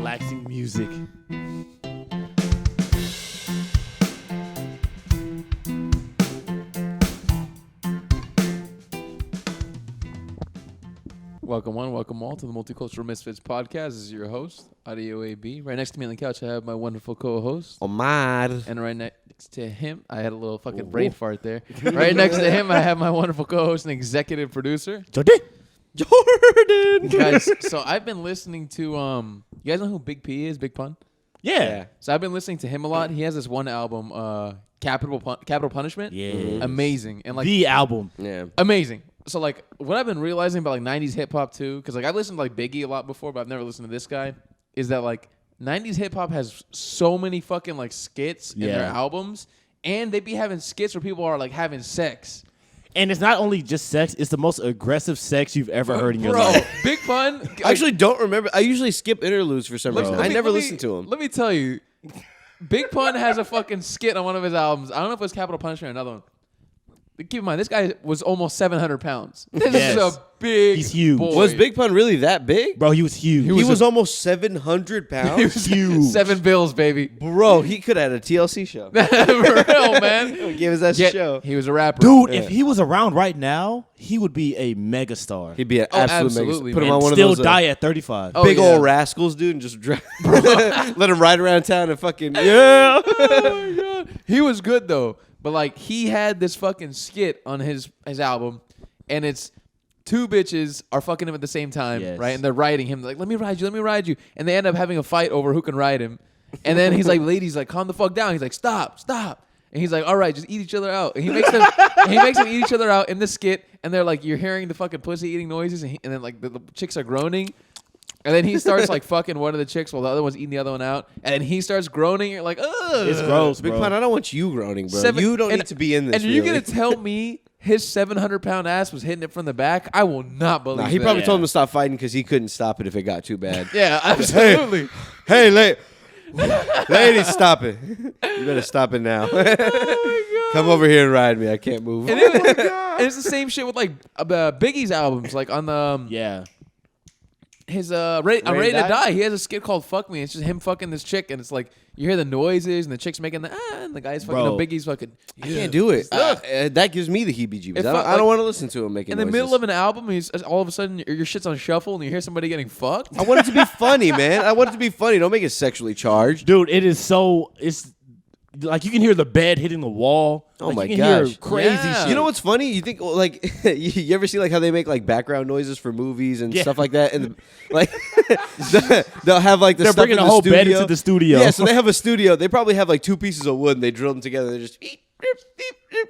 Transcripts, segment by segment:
relaxing music. Welcome one, welcome all to the Multicultural Misfits podcast. This is your host, Audio AB. Right next to me on the couch, I have my wonderful co-host. Omar. And right next to him, I had a little fucking brain fart there. Right next to him, I have my wonderful co-host and executive producer, Jordan. Guys, so I've been listening to, you guys know who Big P is, Big Pun? Yeah. So I've been listening to him a lot. He has this one album, Capital Punishment. Yeah. Amazing. And like The album. Yeah. amazing. So like what I've been realizing about like 90s hip hop too, because like I've listened to like Biggie a lot before, but I've never listened to this guy, is that like 90s hip hop has so many fucking like skits in their albums, and they be having skits where people are like having sex. And it's not only just sex, it's the most aggressive sex you've ever heard in your Bro, life. Big Pun. I actually don't remember. I usually skip interludes for some reason. I never listen to him. Let me tell you, Big Pun has a fucking skit on one of his albums. I don't know if it was Capital Punishment or another one. But keep in mind, this guy was almost 700 pounds. This is a big He's huge. boy. Was Big Pun really that big? Bro, he was huge. He was almost 700 pounds? He was huge. 7 bills, baby. Bro, he could have had a TLC show. For real, man. Give us that Yet, show. he was a rapper. Dude, if he was around right now, he would be a mega star. He'd be an absolute absolutely, mega. Put him man. on one Still of those die at 35. Oh, big yeah. old rascals, dude, and just let him ride around town and fucking yeah. Oh my God. He was good though. But like he had this fucking skit on his album, and it's two bitches are fucking him at the same time, Yes. right? And they're riding him. They're like, let me ride you. And they end up having a fight over who can ride him. And then he's like, ladies, like, calm the fuck down. He's like, stop. And he's like, all right, just eat each other out. And he makes them eat each other out in the skit. And they're like, you're hearing the fucking pussy eating noises. And then like the chicks are groaning. And then he starts like fucking one of the chicks while the other one's eating the other one out. And then he starts groaning. You're like, ugh. It's gross, Big bro. Pun, I don't want you groaning, bro. You don't need to be in this. And you're really. going to tell me his 700-pound ass was hitting it from the back? I will not believe He that. probably told him to stop fighting because he couldn't stop it if it got too bad. Yeah, absolutely. Hey, ladies, stop it. You better stop it now. Come over here and ride me. I can't move. And it's the same shit with like Biggie's albums. Like on the his I'm Ready to Die. He has a skit called "Fuck Me." It's just him fucking this chick, and it's like you hear the noises and the chick's making the and the guy's fucking. No, Biggie's fucking. I can't do it. That gives me the heebie-jeebies. I don't want to listen to him making in the noises. middle of an album. He's all of a sudden your shit's on shuffle, and you hear somebody getting fucked. I want it to be funny, man. I want it to be funny. Don't make it sexually charged. Dude, it's like you can hear the bed hitting the wall. Oh like, my you can gosh. hear crazy Yeah. shit. You know what's funny? You think like you ever see like how they make like background noises for movies and stuff like that, and like they'll have like the They're stuff bringing in a the whole studio. bed into the studio. Yeah, so they have a studio. They probably have like 2 pieces of wood and they drill them together. They're just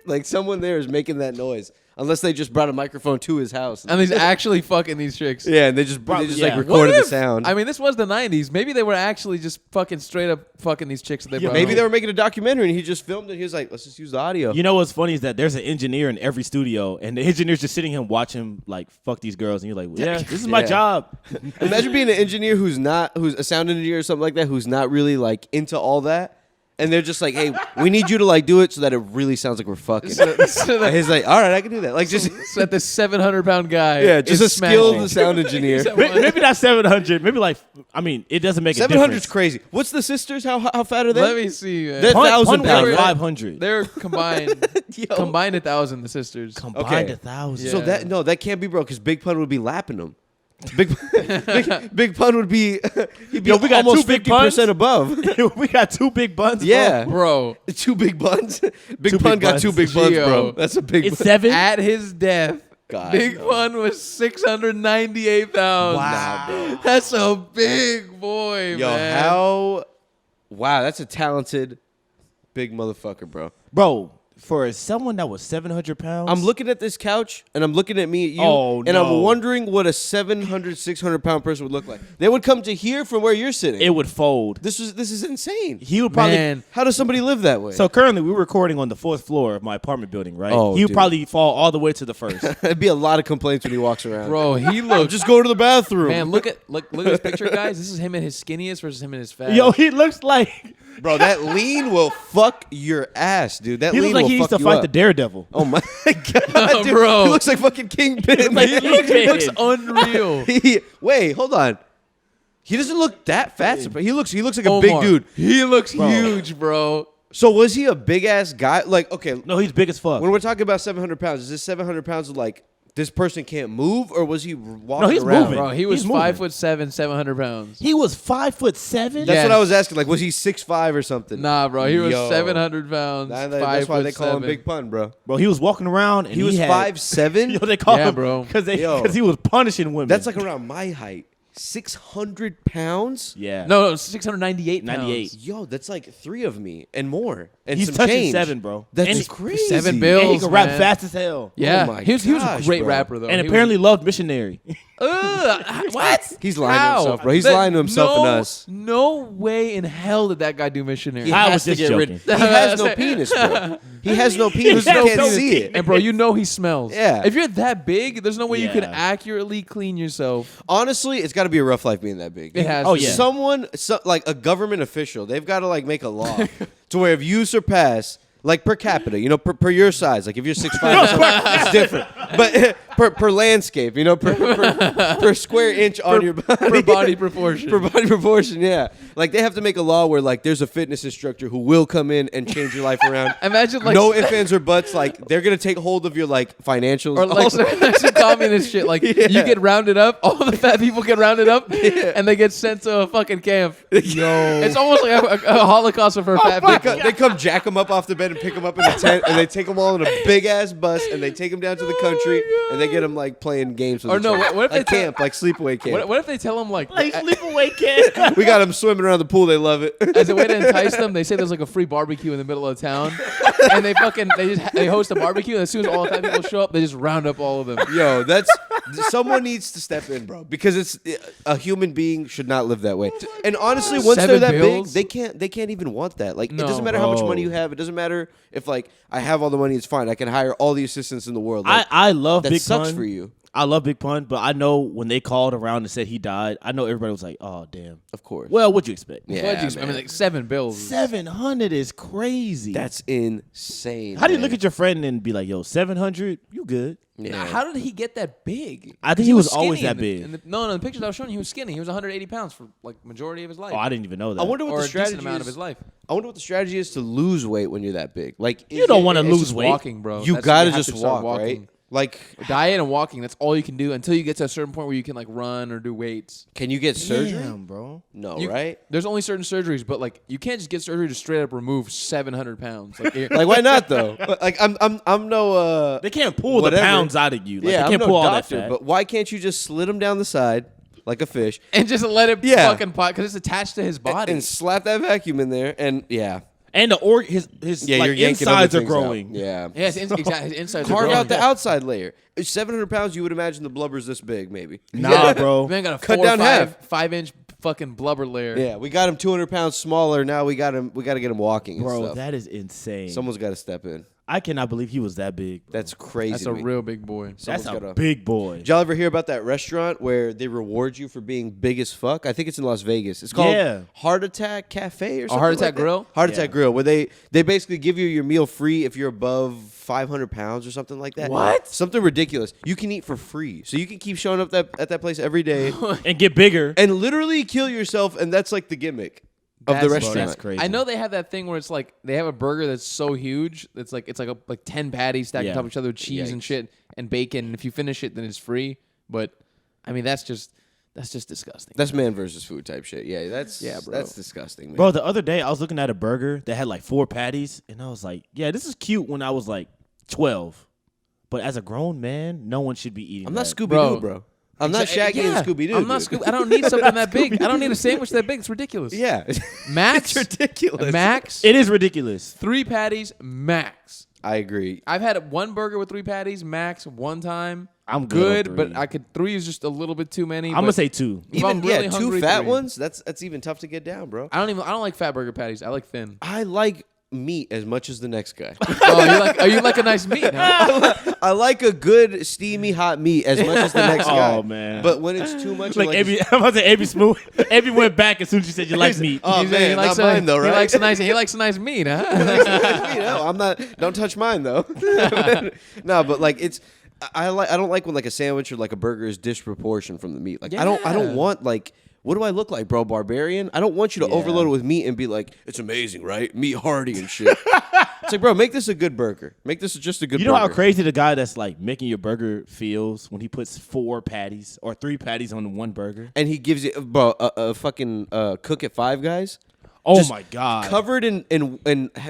like someone there is making that noise, unless they just brought a microphone to his house. And he's actually fucking these chicks. Yeah, and they just like yeah. recorded What the if- sound. I mean, this was the 90s. Maybe they were actually just fucking straight up fucking these chicks that they brought Maybe home. they were making a documentary and he just filmed it. He was like, let's just use the audio. You know what's funny is that there's an engineer in every studio, and the engineer's just sitting here watching him like fuck these girls, and you're like, yeah, this is my Yeah. job. Imagine being an engineer who's a sound engineer or something like that, who's not really like into all that. And they're just like, hey, we need you to like do it so that it really sounds like we're fucking. So And he's like, all right, I can do that. Like just so that this 700-pound guy just is a skilled smashing. sound engineer. Maybe not 700. Maybe like, I mean, it doesn't make a 700's difference. crazy. What's the sisters? How fat are they? Let me see. Man. They're Pun 1,000 was like pounds. 500. They're combined. Combined 1,000. The sisters. Combined Okay. 1,000. So that can't be, bro, because Big Pun would be lapping them. Big Pun would be he'd be Yo, we got almost 2 big buns? 50% above. We got 2 big buns. Yeah. Bro, 2 big buns. Big Two Pun big got buns. 2 big buns, Gio. bro. That's a big It's bun. 7. at his death, God, Big no. Pun was 698 pounds. Wow. That's a big boy, Yo, man. wow, that's a talented big motherfucker, bro. Bro, for someone that was 700 pounds. I'm looking at this couch and I'm looking at me at you, Oh, and no. I'm wondering what a 700, 600-pound person would look like. They would come to here from where you're sitting. It would fold. This is insane. He would probably. Man. How does somebody live that way? So currently, we're recording on the 4th floor of my apartment building, right? Oh, he would dude. probably fall all the way to the first. There'd be a lot of complaints when he walks around. Bro, he looks. Just go to the bathroom. Man, look at this picture, guys. This is him at his skinniest versus him at his fat. Yo, he looks like Bro, that lean will fuck your ass, dude. That he lean looks like will he used fuck to you fight up. the Daredevil. Oh my god, dude. Bro. He looks like fucking Kingpin. Like he Kingpin. looks unreal. Wait, hold on. He doesn't look that fat. He looks like a big dude. He looks huge, bro. So was he a big ass guy? Like, okay, No, he's big as fuck. when we're talking about 700 pounds, is this 700 pounds of like this person can't move, or was he walking he's around? moving. Bro, he was He's moving. 5'7", 700 pounds. He was 5'7". That's Yes. what I was asking. Like, was he 6'5" or something? Nah, bro, he was Yo. 700 pounds. That's why they call him 5'7". Big Pun, bro. Bro, he was walking around and He was had, 5'7". Yo, they call Yeah, him bro. because Yo. he was punishing women. That's like around my height. 600 pounds. yeah. No, 698 pounds. 98. Yo, that's like 3 of me and more. And He's some touching change. 7, bro. That's And he- crazy. 7 And bills. he can rap man. fast as hell. Yeah, Oh my he was a gosh, great bro. rapper though. And He apparently loved Missionary. what? He's lying to How? himself, bro. He's lying to himself and us. No way in hell did that guy do missionary. I has was to just get rid- joking. He has no penis, bro. He has no penis. You has can't no see it. And bro, you know he smells. Yeah. If you're that big, there's no way you can Yeah. accurately clean yourself. Honestly, it's got to be a rough life being that big. It has. Oh, to be. yeah. Someone, like a government official, they've got to like make a law to where if you surpass, like per capita, you know, per your size, like if you're 6'5", or something, it's different. But per landscape, you know, per square inch on your body, For body proportion. per body proportion, yeah. Like they have to make a law where like there's a fitness instructor who will come in and change your life around. Imagine like No ifs, ands, or buts. Like they're gonna take hold of your like financials. or like Also- some communist shit. Like you get rounded up, all the fat people get rounded up, and they get sent to a fucking camp. Yo. It's almost like a Holocaust for fat people. They come jack them up off the bed and pick them up in the tent, and they take them all in a big ass bus, and they take them down to the country, and they get them like playing games. With Or each no, other. what if like they camp, like sleepaway camp? What if they tell them like sleepaway kid. We got them swimming around the pool. They love it. as a way to entice them, they say there's like a free barbecue in the middle of town, and they host a barbecue. And as soon as all the fat people show up, they just round up all of them. Yo, someone needs to step in, bro, because it's a human being should not live that way. And honestly, once 7 they're that bills? big, they can't even want that. Like No, it doesn't matter how much bro. money you have. It doesn't matter if like I have all the money. It's fine. I can hire all the assistants in the world. Like, I love that Big sucks Pun. for you. I love Big Pun, but I know when they called around and said he died, I know everybody was like, "Oh, damn." Of course. Well, what'd you expect? Yeah, What'd you expect? I mean, man. like 7 bills. 700 is crazy. That's insane. How do you man. look at your friend and be like, "Yo, 700? You good?" Yeah. How did he get that big? I think he was skinny always that in the- big. in the- no, in the pictures I was showing you, he was skinny. He was 180 pounds for like majority of his life. Oh, I didn't even know that. I wonder what or the a decent strategy amount is. of his life. I wonder what the strategy is to lose weight when you're that big. Like You don't want to It's lose just weight. walking, bro. You That's- gotta have just to start walk, right? Like, Diet and walking. That's all you can do until you get to a certain point where you can like run or do weights. can you get surgery? Damn, bro. No, You- right? There's only certain surgeries, but like you can't just get surgery to straight up remove 700 pounds. Like, Like, why not though? Like, I'm no. They can't pull Whatever. the pounds out of you. Like, Yeah, they I'm can't no pull all doctor, that fat. but why can't you just slit him down the side like a fish and just let it Yeah. fucking pot because it's attached to his body. and slap that vacuum in there? And yeah, And his yeah, like you're yanking insides other are things out. growing. Yeah. yeah, exactly. His insides are Carve growing. out the outside layer. It's 700 pounds. You would imagine the blubber's this big, maybe. Nah, bro. Man got a Cut 4 down or half. 5-inch fucking blubber layer. Yeah, we got him 200 pounds smaller. Now we got to get him walking. And Bro, stuff. that is insane. Someone's got to step in. I cannot believe he was that big. That's crazy. That's to a me. real big boy. That's Someone's a gotta- big boy. Did y'all ever hear about that restaurant where they reward you for being big as fuck? I think it's in Las Vegas. It's called Yeah. Heart Attack Cafe or something. Heart Attack like that. Grill? Heart Yeah. Attack Grill, where they basically give you your meal free if you're above 500 pounds or something like that. What? Something ridiculous. You can eat for free, so you can keep showing up at that place every day And get bigger. and literally kill yourself, and that's like the gimmick of the That's- restaurant. That's crazy. I know they have that thing where it's like they have a burger that's so huge it's like 10 patties stacked Yeah. on top of each other with cheese and Yikes. shit and bacon. And if you finish it, then it's free. But I mean, that's just disgusting. That's man versus food type shit. Yeah, bro. That's disgusting, man. Bro, the other day I was looking at a burger that had like 4 patties, and I was like, yeah, this is cute when I was like 12. But as a grown man, no one should be eating I'm not that. Scooby Bro. Doo, bro. I'm not Shaggy Yeah, and Scooby Doo. I'm not I don't need something that big. I don't need a sandwich that big. It's ridiculous. Yeah, Max. it's ridiculous. Max. It is ridiculous. 3 patties max. I agree. I've had one burger with 3 patties max one time. I'm good on but 3. I could 3 is just a little bit too many. I'm going but to say 2. if I'm really 2 hungry, fat 3. ones. That's even tough to get down, bro. I don't like fat burger patties. I like thin. I like meat as much as the next guy. Oh, you like a nice meat, huh? I like a good steamy hot meat as much as the next guy. Oh, man. But when it's too much, Like, like I'm about to say Abby Smooth. Abby went back as soon as you said you like meat. Oh, man, he likes not mine though, right? He likes a nice meat, huh? No, I'm not. Don't touch mine though. No, but like it's. I don't like when like a sandwich or like a burger is disproportioned from the meat. Like I don't Yeah. want like What do I look like, bro? Barbarian? I don't want you to overload it with meat and be like, it's amazing, right? Meat hearty and shit. It's like, bro, make this a good burger. Make this just a good burger. You know how crazy the guy that's like making your burger feels when he puts 4 patties or 3 patties on one burger? And he gives you, bro, a fucking cook at Five Guys. Oh just my God. Covered in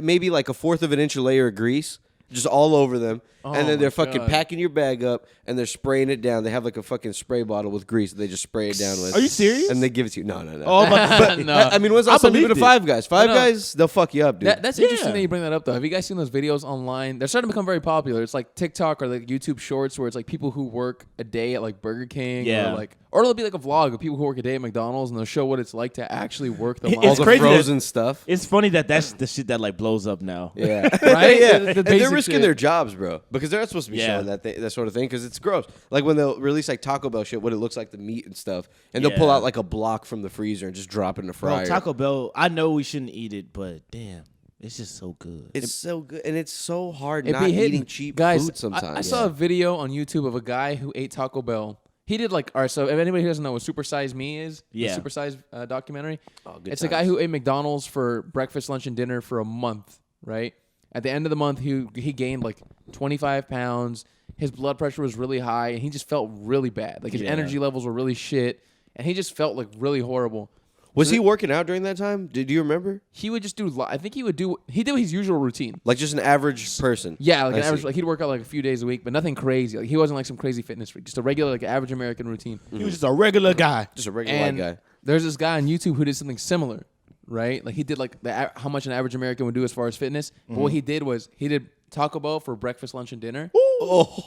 maybe like a 1/4 of an inch layer of grease, just all over them. And then they're fucking packing your bag up and they're spraying it down. They have like a fucking spray bottle with grease that they just spray it down with. Are you serious? And they give it to you. No. Oh my But No. I mean, when's the last time you been to Five Guys? Five No. Guys, they'll fuck you up, dude. That's interesting that you bring that up, though. Have you guys seen those videos online? They're starting to become very popular. It's like TikTok or like YouTube Shorts, where it's like people who work a day at like Burger King, or it'll be like a vlog of people who work a day at McDonald's, and they'll show what it's like to actually work the line. all the crazy frozen stuff. It's funny that's the shit that like blows up now. Yeah. Right? Yeah. The And they're basic risking shit. their jobs, bro, because they're not supposed to be showing that sort of thing because it's gross. Like when they'll release like Taco Bell shit, what it looks like the meat and stuff, and they'll pull out like a block from the freezer and just drop it in the fryer. Bro, Taco Bell, I know we shouldn't eat it, but damn, it's just so good. It's so good, and it's so hard It not be hitting. eating cheap Guys, food sometimes. I saw a video on YouTube of a guy who ate Taco Bell. He did like, all right, so if anybody who doesn't know what Super Size Me is, the Super Size documentary, good it's a guy who ate McDonald's for breakfast, lunch, and dinner for a month, right? At the end of the month, he gained like 25 pounds. His blood pressure was really high, and he just felt really bad. Like his energy levels were really shit, and he just felt like really horrible. Was he working out during that time? Do you remember? He would just do. I think he did his usual routine. Like just an average person. Yeah, like I an average. see. Like he'd work out like a few days a week, but nothing crazy. Like he wasn't like some crazy fitness freak. Just a regular, like average American routine. He was just a regular guy. Just a regular And white guy. there's this guy on YouTube who did something similar, right? Like he did like how much an average American would do as far as fitness. But what he did was he did Taco Bell for breakfast, lunch, and dinner. Oh.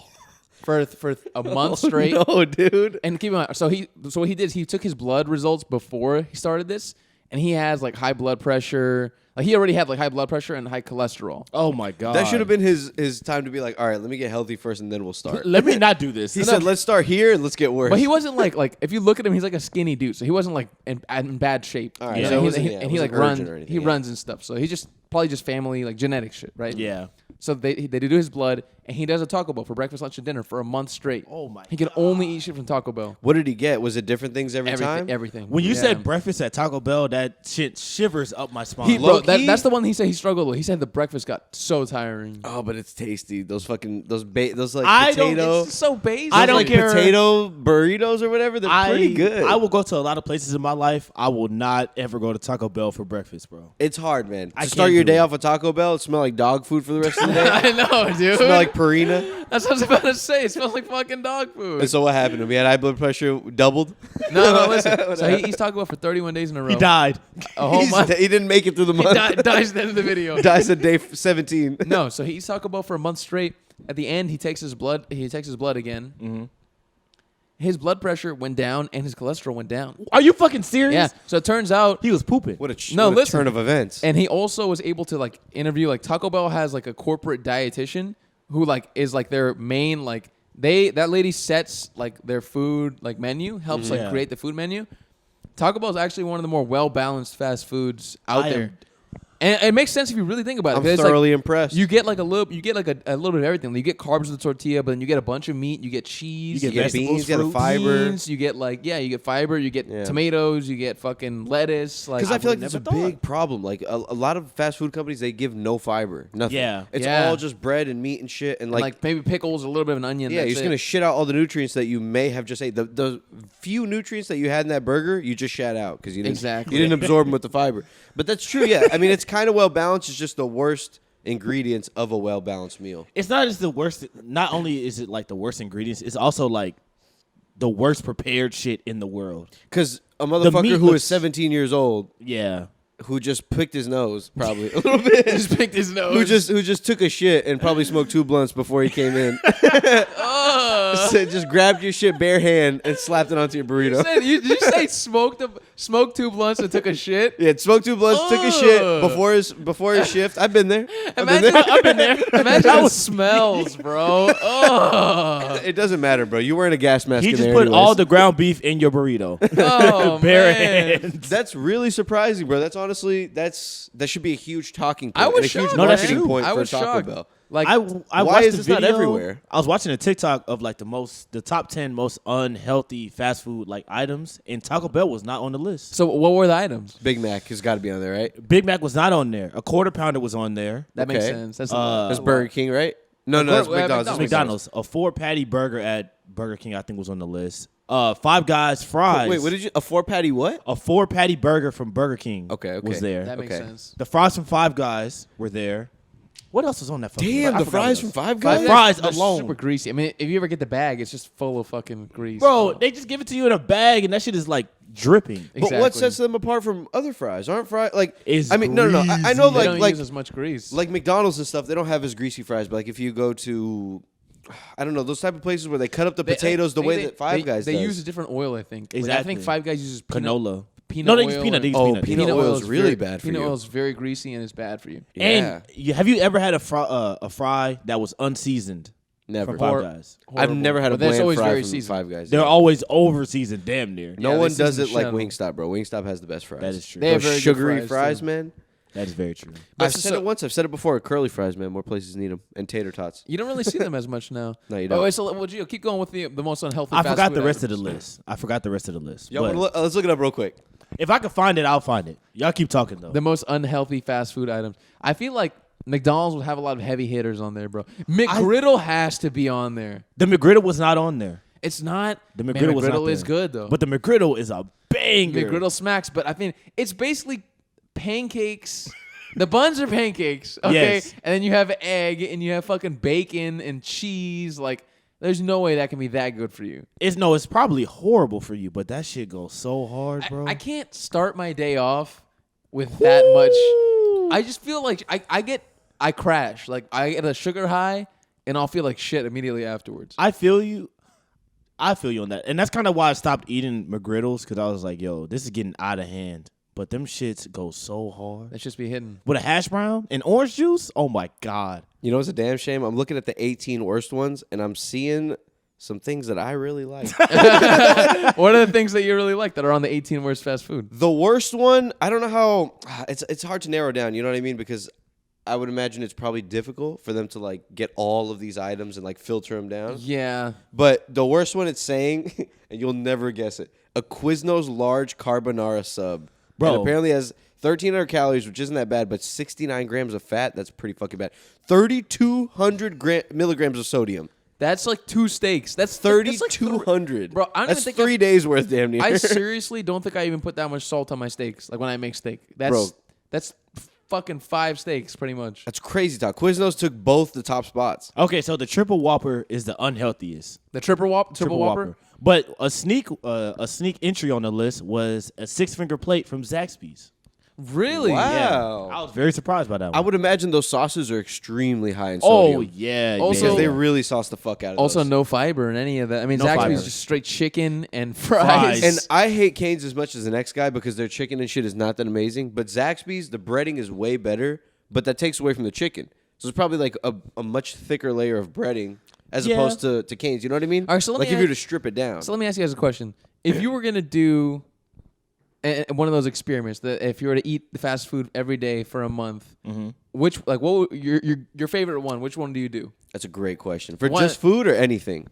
For a month straight. No, dude. And keep in mind, so what he did is he took his blood results before he started this, and he has like high blood pressure. Like he already had like high blood pressure and high cholesterol. Oh my God. That should have been his time to be like, all right, let me get healthy first, and then we'll start. Let me not do this. He said, let's start here and let's get worse. But he wasn't like if you look at him, he's like a skinny dude, so he wasn't like in bad shape. All right, You so know, it wasn't- he, yeah, it and he like wasn't runs, urgent or anything, he yeah. runs and stuff. So he just probably just family like genetic shit, right? Yeah. So they do his blood, and he does a Taco Bell for breakfast, lunch, and dinner for a month straight. Oh my He can only eat shit from Taco Bell. What did he get? Was it different things every time? Everything. When you Yeah. said breakfast at Taco Bell, that shit shivers up my spine. He, bro, Low-key? that's the one he said he struggled with. He said the breakfast got so tiring. Oh, but it's tasty. Those fucking those like I don't- potato. It's so basic. I don't like care. potato burritos or whatever. They're pretty good. I will go to a lot of places in my life. I will not ever go to Taco Bell for breakfast, bro. It's hard, man. I To start can't your do day it. off at Taco Bell, it smell like dog food for the rest of the day. I know, dude. Smell like Purina. That's what I was about to say. It smells like fucking dog food. And so what happened? We had high blood pressure doubled. No, listen. So he eats Taco Bell for 31 days in a row. He died. A whole month. He didn't make it through the He month. dies at the end of the video. Dies at day 17. No, so he eats Taco Bell for a month straight. At the end, he takes his blood. He takes his blood again. Mm-hmm. His blood pressure went down and his cholesterol went down. Are you fucking serious? Yeah. So it turns out He was pooping. What a No, what a listen. turn of events. And he also was able to like interview like Taco Bell has like a corporate dietitian who like is like their main like that lady sets like their food like menu, helps like Yeah. create the food menu. Taco Bell is actually one of the more well balanced fast foods out I there. am- And it makes sense if you really think about it. I'm 'cause it's thoroughly like, impressed. You get like a little bit of everything. You get carbs with the tortilla, but then you get a bunch of meat. You get cheese. You You get vegetables, beans, you get the fruit, fiber. beans. You get you get fiber. You get Yeah. tomatoes. You get fucking lettuce. Like Because I feel like would've that's a never big problem. Like a lot of fast food companies, they give no fiber, nothing. Yeah. It's Yeah. all just bread and meat and shit. And like maybe pickles, a little bit of an onion. yeah, that's you're just it. gonna shit out all the nutrients that you may have just ate. The few nutrients that you had in that burger, you just shat out because you didn't absorb them with the fiber. But that's true. Yeah, I mean it's kind of well balanced. It's just the worst ingredients of a well balanced meal. It's not just the worst. Not only is it like the worst ingredients, it's also like the worst prepared shit in the world. Because a motherfucker meat who looks- is 17 years old Yeah. who just picked his nose probably a little bit. just picked his nose. Who just took a shit and probably smoked 2 blunts before he came in. So just grabbed your shit bare hand and slapped it onto your burrito. Did you say smoked? smoked 2 blunts and took a shit. Yeah, smoked 2 blunts, took a shit before his shift. I've been there. I've been there. Imagine the smells, bro. Oh, It doesn't matter, bro. You wearing a gas mask. He in just there put anyways. all the ground beef in your burrito. oh Bare man. hands. That's really surprising, bro. That's honestly that should be a huge talking point. I was and a huge shocked. No, that's marketing true. point I for was Taco shocked. Bell. Like, I Why watched is the this not video. everywhere? I was watching a TikTok of like the top 10 most unhealthy fast food like items, and Taco Bell was not on the list. so what were the items? Big Mac has got to be on there, right? Big Mac was not on there. A quarter pounder was on there. That makes Okay. sense. That's That's Burger King, right? No, that's Burger- McDonald's. McDonald's. That's McDonald's. A 4-patty burger at Burger King, I think, was on the list. Five Guys fries. Wait, what did you? A 4-patty what? A 4-patty burger from Burger King. Okay. was there. That makes Okay. sense. The fries from Five Guys were there. What else was on that? fucking Damn, burger? I the forgot fries what from else. Five Five Guys. Fries They're alone. super greasy. I mean, if you ever get the bag, it's just full of fucking grease. Bro, they just give it to you in a bag, and that shit is like dripping. But what Exactly. sets them apart from other fries? Aren't fries like? It's I mean, no. I know they don't like use as much grease. like McDonald's and stuff. They don't have as greasy fries. But like if you go to, I don't know, those type of places where they cut up the potatoes the way that Five Guys they does. use a different oil. I think. Like, I Exactly. think Five Guys uses Canola. peanut No, they oil use peanut. They use Oh, peanut. peanut oil is really very- bad for peanut you. oil is very greasy and it's bad for you. Yeah. And have you ever had a fry that was unseasoned Never. from Five Guys? I've Horrible. never had a But that's bland always fry very from seasoned. Five Guys. They're yeah. always over seasoned, damn near. No Yeah, one they does season it the like shit out of them. Wingstop, bro. Wingstop has the best fries. That is true. They have Those very good sugary fries, fries, too. man. That is very true. I've so- said it once. I've said it before. Curly fries, man. More places need them. And tater tots. You don't really see them as much now. No, you Oh, don't. wait, so well, Gio, keep going with the most unhealthy. I fast forgot food the rest of items. the list. I forgot the rest of the list. Y'all But wanna let's look it up real quick. if I can find it, I'll find it. Y'all keep talking though. The most unhealthy fast food items. I feel like McDonald's would have a lot of heavy hitters on there, bro. McGriddle has to be on there. The McGriddle was not on there. It's not. The Man, McGriddle was not is there. good though. But the McGriddle is a banger. McGriddle smacks, but I think it's basically pancakes. The buns are pancakes, okay? Yes. And then you have egg and you have fucking bacon and cheese. Like, there's no way that can be that good for you. It's probably horrible for you, but that shit goes so hard, bro. I can't start my day off with that much. I just feel like I crash. Like, I get a sugar high and I'll feel like shit immediately afterwards. I feel you. I feel you on that. And that's kind of why I stopped eating McGriddles, because I was like, yo, this is getting out of hand. But them shits go so hard. Let's just be hidden. With a hash brown and orange juice? Oh, my God. You know, it's a damn shame. I'm looking at the 18 worst ones, and I'm seeing some things that I really like. What are the things that you really like that are on the 18 worst fast food? The worst one, I don't know how. It's hard to narrow down. You know what I mean? Because I would imagine it's probably difficult for them to like get all of these items and like filter them down. Yeah. But the worst one it's saying, and you'll never guess it, a Quiznos large carbonara sub. Bro. And apparently has 1,300 calories, which isn't that bad, but 69 grams of fat. That's pretty fucking bad. 3,200 milligrams of sodium. That's like 2 steaks. That's 3,200. Bro, I don't That's even think 3 days worth, damn near. I seriously don't think I even put that much salt on my steaks. Like when I make steak. Bro. That's fucking 5 steaks pretty much. That's crazy talk. Quiznos took both the top spots. Okay, so the triple Whopper is the unhealthiest. The triple whopper. But a sneak entry on the list was a 6-finger plate from Zaxby's. Really? Wow. I was very surprised by that one. I would imagine those sauces are extremely high in Oh, sodium. yeah. Also- Because yeah. they really sauce the fuck out of Also those. no fiber in any of that. I mean, No Zaxby's fiber. is just straight chicken and fries. Fries. And I hate Cane's as much as the next guy because their chicken and shit is not that amazing. But Zaxby's, the breading is way better, but that takes away from the chicken. So it's probably like a much thicker layer of breading as Yeah. opposed to Cane's. You know what I mean? All right, so let like me if you were ask- to strip it down. So let me ask you guys a question. If you were going to do one of those experiments, that if you were to eat the fast food every day for a month, what would your favorite one? Which one do you do? That's a great question. For One- just food or anything?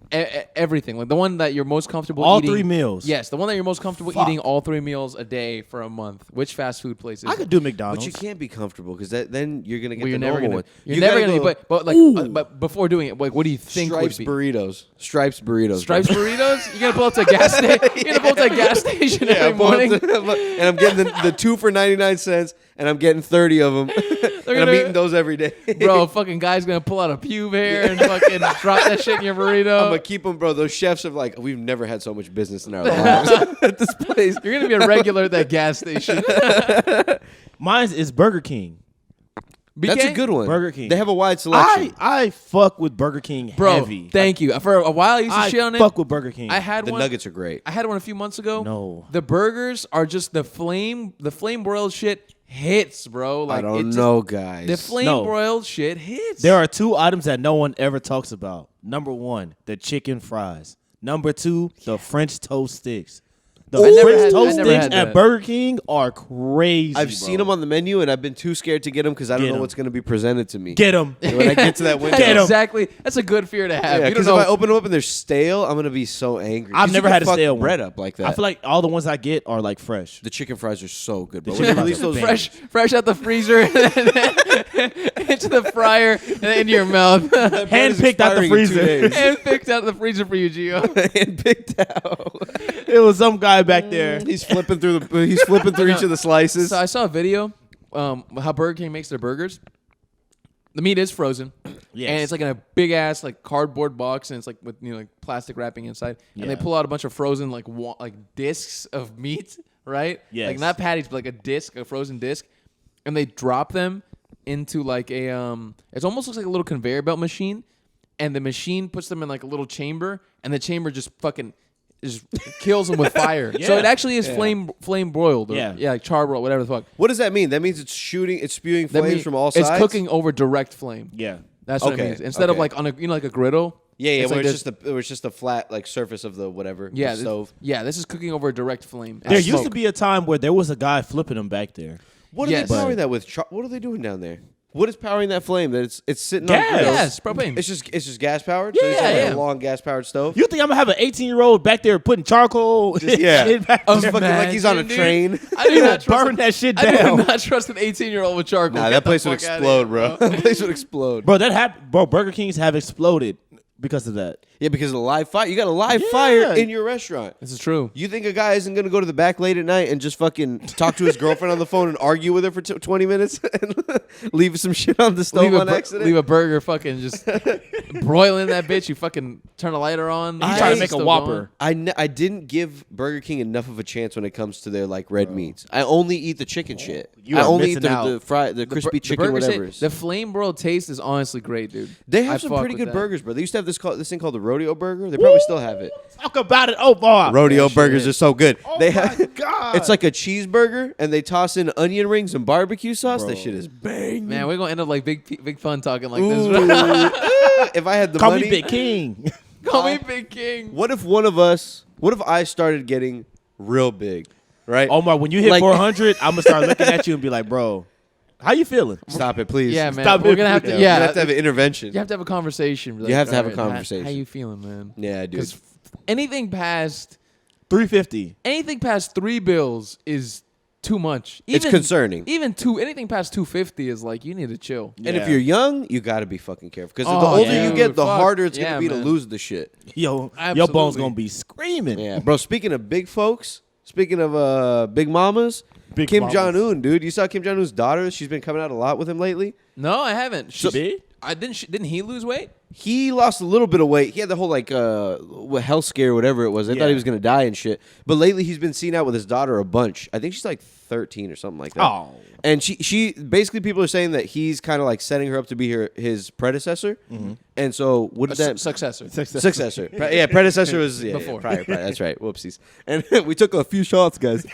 Everything, like the one that you're most comfortable All eating. 3 meals. Yes, the one that you're most comfortable Fuck. eating all 3 meals a day for a month. Which fast food place is I it? could do But McDonald's. you can't be comfortable because then you're gonna get Well, the you're never normal gonna. one. You're You never gotta gonna. go But before doing it, like, what do you think Stripes would be? burritos. Stripes burritos. Stripes burritos? You're gonna pull up to a gas station. You're gonna pull up to a gas station Yeah, every morning. and I'm getting the 2 for 99 cents, and I'm getting 30 of them, and I'm gonna- eating those every day. Bro, fucking guy's gonna pull out a pube hair and fucking drop that shit in your burrito. I'm gonna keep them, bro. Those chefs are like, we've never had so much business in our lives at this place. You're gonna be a regular at that gas station. Mine is Burger King. That's a BK? good one. Burger King. They have a wide selection. I fuck with Burger King Bro, heavy. thank you. For a while, I used to I shit on it. fuck with Burger King. I had The one. nuggets are great. I had one a few months ago. No. The burgers are just the flame broiled shit hits, bro. Like I don't it just- know, guys. The flame broiled shit hits. There are 2 items that no one ever talks about. Number 1, the chicken fries. Number 2, the French toast sticks. The I never French had- toast I never sticks had at that. Burger King are crazy. I've seen them on the menu, and I've been too scared to get them because I don't Get know 'em. what's going to be presented to me. Get them. When I get to that window. Get 'em. Exactly. That's a good fear to have. Yeah, You don't because know. if I open them up and they're stale, I'm gonna be so angry. I've 'Cause you never can had a fuck stale one. bread up like that. I feel like all the ones I get are like fresh. the chicken fries are so good. But The when they chicken release fries are those banging. fresh out the freezer into the fryer and then into your mouth. Hand picked out the freezer. And picked out the freezer for you, Gio. and picked out. It was some guy back there. He's flipping through each of the slices. So I saw a video how Burger King makes their burgers. The meat is frozen. Yes. And it's like in a big ass like cardboard box, and it's like with like plastic wrapping inside. And they Yeah. pull out a bunch of frozen like discs of meat, right? Yes. Like not patties, but like a frozen disc, and they drop them into like a it almost looks like a little conveyor belt machine, and the machine puts them in like a little chamber, and the chamber just fucking just kills them with fire. So Yeah. it actually is flame broiled. Or, Yeah. like char broiled, whatever the fuck. What does that mean? That means it's spewing That flames mean- from all sides. It's cooking over direct flame. Yeah. That's what Okay, it means. Instead of okay. like on a like a griddle. Yeah, it's where like it's just a flat like surface of the whatever. Yeah, the stove. This is cooking over a direct flame. There It's used to smoke. be a time where there was a guy flipping them back there. What are Yes. they powering that with? What are they doing down there? What is powering that flame? That it's sitting Gas. on grills? Yes, propane. It's just gas powered. So Yeah, it's like yeah. a long gas powered stove. You think I'm gonna have an 18-year-old back there putting charcoal? yeah. shit back Just there? fucking like he's on a Imagine, train. dude. I do not trust burn that shit I down. do not trust an 18-year-old with charcoal. Nah, Get that the place would fuck outta explode, here, bro. That place would explode. Bro, that happened. Bro, Burger Kings have exploded because of that. Yeah, because of the live fire. You got a live Yeah. fire in your restaurant. This is true. You think a guy isn't going to go to the back late at night and just fucking talk to his girlfriend on the phone and argue with her for 20 minutes and leave some shit on the stove on accident? leave a burger fucking just broiling that bitch. You fucking turn a lighter on. You I- trying to make a Still Whopper. I didn't give Burger King enough of a chance when it comes to their like red meats. I only eat the chicken shit. You I are only eat missing out. the crispy chicken, burger whatever. the flame broiled taste is honestly great, dude. They have I some fuck pretty with good that. burgers, bro. They used to have this thing called the rodeo burger. They probably still have it. Talk about it. Oh, boy. Rodeo shit. burgers are so good. Oh, they my have God. it's like a cheeseburger and they toss in onion rings and barbecue sauce. Bro. That shit is bang. Man, we're gonna end up like big fun talking like Ooh. this. If I had the Call money, me Big King. Call me Big King. what if I started getting real big, right? Omar, when you hit Like- 400, I'm going to start looking at you and be like, bro, how you feeling? Stop it, please. Yeah, man. Stop We're it. gonna have to. Yeah, Yeah, we're gonna have to have an intervention. you have to have a conversation. Like, You have to have a "All right, Matt, conversation." How you feeling, man? Yeah, dude. Because anything past 350. 3 bills is too much. It's concerning. Even anything past 250 is like you need to chill. And if Yeah. you're young, you got to be fucking careful because Oh, the older yeah. you get, the Fuck. harder it's Yeah, gonna be to man. lose the shit. Yo, your Absolutely. bone's going to be screaming. Yeah, bro. Speaking of big folks, speaking of big mamas, Big Kim mamas. Jong Un, dude. You saw Kim Jong Un's daughter? She's been coming out a lot with him lately. No, I haven't. She big? I didn't. Didn't he lose weight? He lost a little bit of weight. He had the whole like health scare, or whatever it was. They thought Yeah. he was gonna die and shit. But lately, he's been seen out with his daughter a bunch. I think she's like 13 or something like that. Oh. And she basically people are saying that he's kind of like setting her up to be his predecessor. And so what did that Successor. successor? Yeah, predecessor was Before. prior. That's right. Whoopsies. And we took a few shots, guys.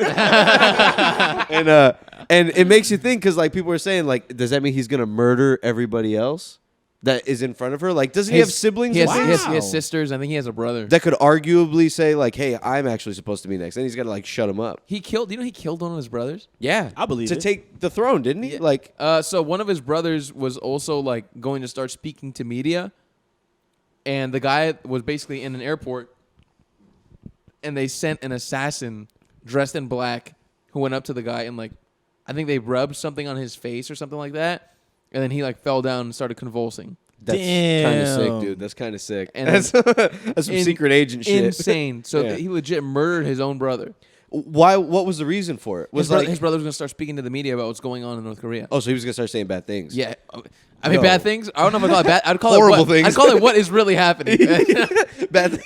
and it makes you think because like people are saying like, does that mean he's gonna murder everybody else that is in front of her? Like, doesn't he have siblings? He has, and he things? has- he has sisters. I think he has a brother. That could arguably say like, hey, I'm actually supposed to be next. Then he's got to like shut him up. He killed. You know, he killed one of his brothers. Yeah, I believe to it. take the throne, didn't he? Like, So one of his brothers was also like going to start speaking to media, and the guy was basically in an airport, and they sent an assassin dressed in black who went up to the guy and like, I think they rubbed something on his face or something like that, and then he like fell down and started convulsing. that's kind of sick, Damn. dude. That's kind of sick. And That's, that's some secret agent shit. Insane. So Yeah. he legit murdered his own brother. Why? What was the reason for it? Was His brother was going to start speaking to the media about what's going on in North Korea. oh, so he was gonna start saying bad things. Yeah. I mean, No. bad things. I don't know if I call it bad. I'd call Horrible it what, things. I'd call it what is really happening. bad.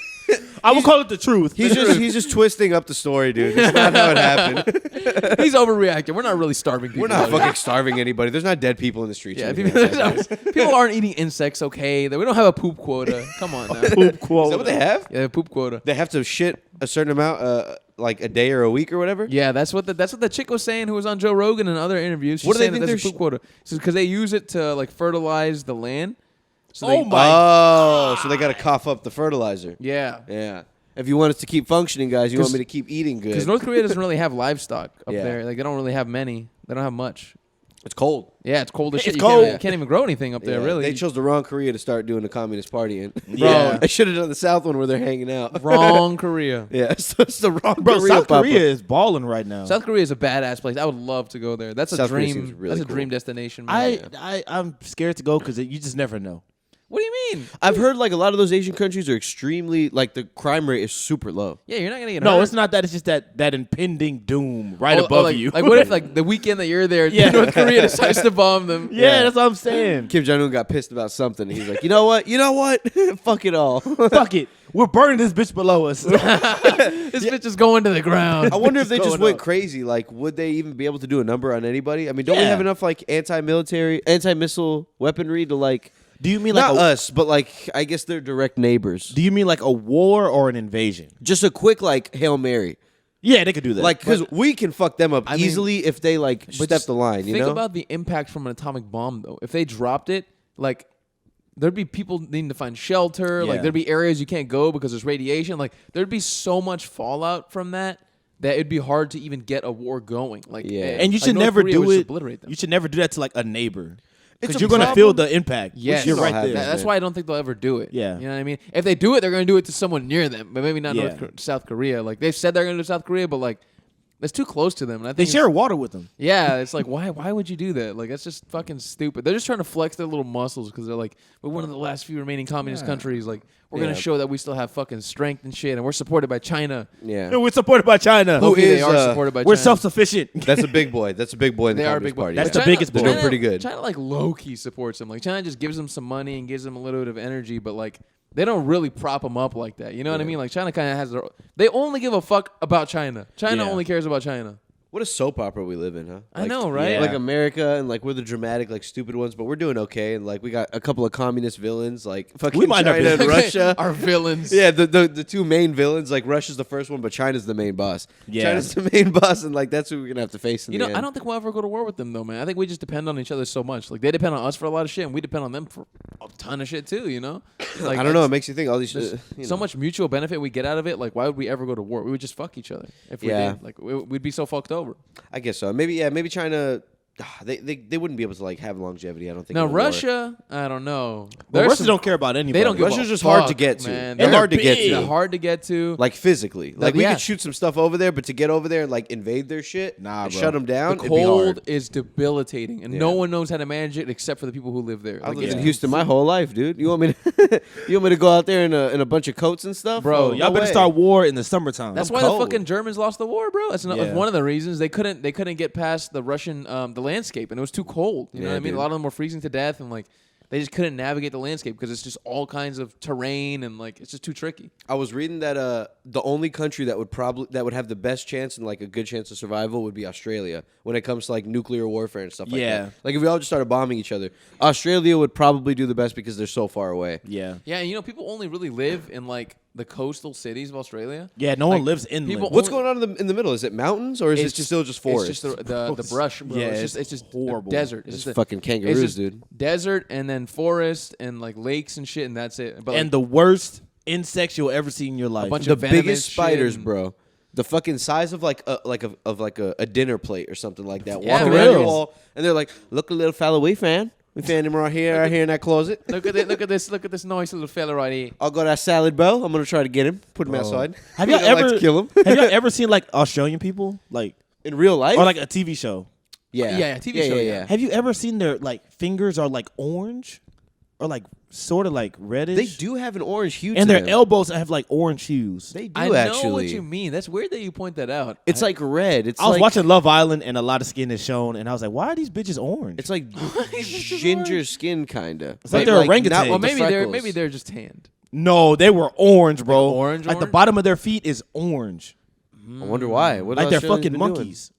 I will call it the truth. He's just twisting up the story, dude. It's not how it happened. He's overreacting. We're not really starving people. We're not out here. fucking starving anybody. There's not dead people in the streets. Yeah, anymore. people aren't eating insects. Okay, we don't have a poop quota. Come on now. Poop Is quote. that what they have? Yeah, poop quota. They have to shit a certain amount, like a day or a week or whatever. Yeah, that's what the chick was saying who was on Joe Rogan and other interviews. She's What do they saying think that that's a they're poop quota. Because they use it to like fertilize the land. So Oh they, my Oh, so they got to cough up the fertilizer. Yeah. Yeah. If you want us to keep functioning, guys, you want me to keep eating good. Because North Korea doesn't really have livestock up Yeah. there. Like they don't really have many. They don't have much. It's cold. Yeah, it's cold as shit. It's You cold. can't even grow anything up there, Yeah, really. They chose the wrong Korea to start doing the Communist Party in. Yeah. I should have done the South one where they're hanging out. Wrong Korea. Yeah, so it's the wrong Bro, Korea. South Papa. Korea is balling right now. South Korea is a badass place. I would love to go there. That's a South Korea seems dream. really That's a cool. dream destination. Man. I'm scared to go because you just never know. What do you mean? I've heard like a lot of those Asian countries are extremely like the crime rate is super low. Yeah, you're not gonna get No, hurt. it's not that. It's just that impending doom right Or above like, you. Like, what if like the weekend that you're there, Yeah. North Korea decides to bomb them? yeah, that's what I'm saying. Kim Jong Un got pissed about something. He's like, you know what? Fuck it all. Fuck it. We're burning this bitch below us. This bitch is going to the ground. I wonder if they just going went up. crazy. Like, would they even be able to do a number on anybody? I mean, don't we Yeah. have enough like anti-missile weaponry to like? Do you mean like Not a, us, but like I guess they're direct neighbors. Do you mean like a war or an invasion? Just a quick like Hail Mary, Yeah, they could do that. like because we can fuck them up I mean, easily if they like But step just the line. You think know, about the impact from an atomic bomb, though. If they dropped it, like there'd be people needing to find shelter. Like Yeah. there'd be areas you can't go because there's radiation. Like there'd be so much fallout from that it'd be hard to even get a war going. Like Yeah. and you like should North never Korea do would just it. Obliterate them. You should never do that to like a neighbor. It's Because a you're gonna feel problem. the impact. Yes. You're We right don't have there. that. That's why I don't think they'll ever do it. Yeah. You know what I mean? If they do it, they're going to do it to someone near them, but maybe not Yeah. South Korea. Like they've said they're going to do South Korea, but like that's too close to them. And I They think share water with them. yeah, it's like why would you do that? Like that's just fucking stupid. They're just trying to flex their little muscles because they're like, we're one of the last few remaining communist countries. Like we're Yeah. gonna show that we still have fucking strength and shit, and we're supported by China. yeah. No, we're supported by China. Who Hopefully is, they are uh, supported by We're China. self-sufficient. That's a big boy. That's a big boy in the They are Communist big Party. That's But the biggest boy. They're doing pretty good. China like low key supports them. Like China just gives them some money and gives them a little bit of energy, but like they don't really prop them up like that. You know what I mean? Like China kind of has their. They only give a fuck about China. China Yeah. only cares about China. What a soap opera we live in, huh? I know, right? Yeah. Like America, and like we're the dramatic, like stupid ones, but we're doing okay. And like we got a couple of communist villains, like fucking We might not China be- and Russia. Our villains. Yeah, the two main villains. Like Russia's the first one, but China's the main boss. Yeah. China's the main boss, and like that's who we're gonna have to face in You the know, end. I don't think we'll ever go to war with them, though, man. I think we just depend on each other so much. Like, they depend on us for a lot of shit, and we depend on them for a ton of shit, too, you know? Like, I don't know. It makes you think all these. there's you so know. much mutual benefit we get out of it. Like, why would we ever go to war? We would just fuck each other if we Yeah. did. Like, we'd be so fucked over. I guess so. Maybe China. They wouldn't be able to like have longevity. I don't think. Now, in a war. Russia, I don't know. Well, There's Russia some- don't care about anybody. They don't give Russia's a just hard to fuck, get to. man. They're And hard to they're get big. to. They're hard to get to. Like physically, like we yeah. could shoot some stuff over there, but to get over there and like invade their shit, Nah, and bro. shut them down, The it'd be cold hard. is debilitating, and Yeah. no one knows how to manage it except for the people who live there. I Like, lived it's in Houston my whole life, dude. You want me to go out there in a bunch of coats and stuff, Bro, Y'all No better way. start war in the summertime. That's I'm why cold. the fucking Germans lost the war, bro. That's Yeah. one of the reasons they couldn't get past the Russian the landscape, and it was too cold. You know Yeah, what I mean? dude. A lot of them were freezing to death, and like they just couldn't navigate the landscape because it's just all kinds of terrain, and like it's just too tricky. I was reading that the only country that would have the best chance and like a good chance of survival would be Australia when it comes to like nuclear warfare and stuff like Yeah. that. Like if we all just started bombing each other, Australia would probably do the best because they're so far away. yeah. Yeah, and you know people only really live in like the coastal cities of Australia. Yeah, no one Like, lives inland. people- What's Only- going on in the middle? Is it mountains or is it still just forest? It's just the brush, bro. Yeah, it's it's just horrible. desert. It's just a- fucking kangaroos, it's just dude. Desert and then forest and like lakes and shit, and that's it. But and like, the worst insects you'll ever see in your life. bunch The of venomous biggest shit spiders, and- bro. The fucking size of like a dinner plate or something like that. Yeah, Walking for around your real. wall, and they're like, "Look, a little fella, we found him right here in that closet. look at this nice little fella right here. I'll go to that salad bowl. I'm gonna try to get him, put him Bro. outside. Have y'all I like ever to kill him Have y'all ever seen like Australian people like in real life? or like a TV show? yeah, TV show, yeah. Have you ever seen their like fingers are like orange or like sort of like reddish? They do have an orange hue, and to their them. elbows have like orange hues. They do I know actually. what you mean. That's weird that you point that out. It's like red. It's I was like, watching Love Island and a lot of skin is shown, and I was like, why are these bitches orange? It's like ginger skin, kinda. It's like they're orangutans. well, with the maybe freckles. they're just tanned. No, they were orange, bro. Like orange, Like the orange? bottom of their feet is orange. I wonder why. What Like they're Australians fucking been doing? monkeys.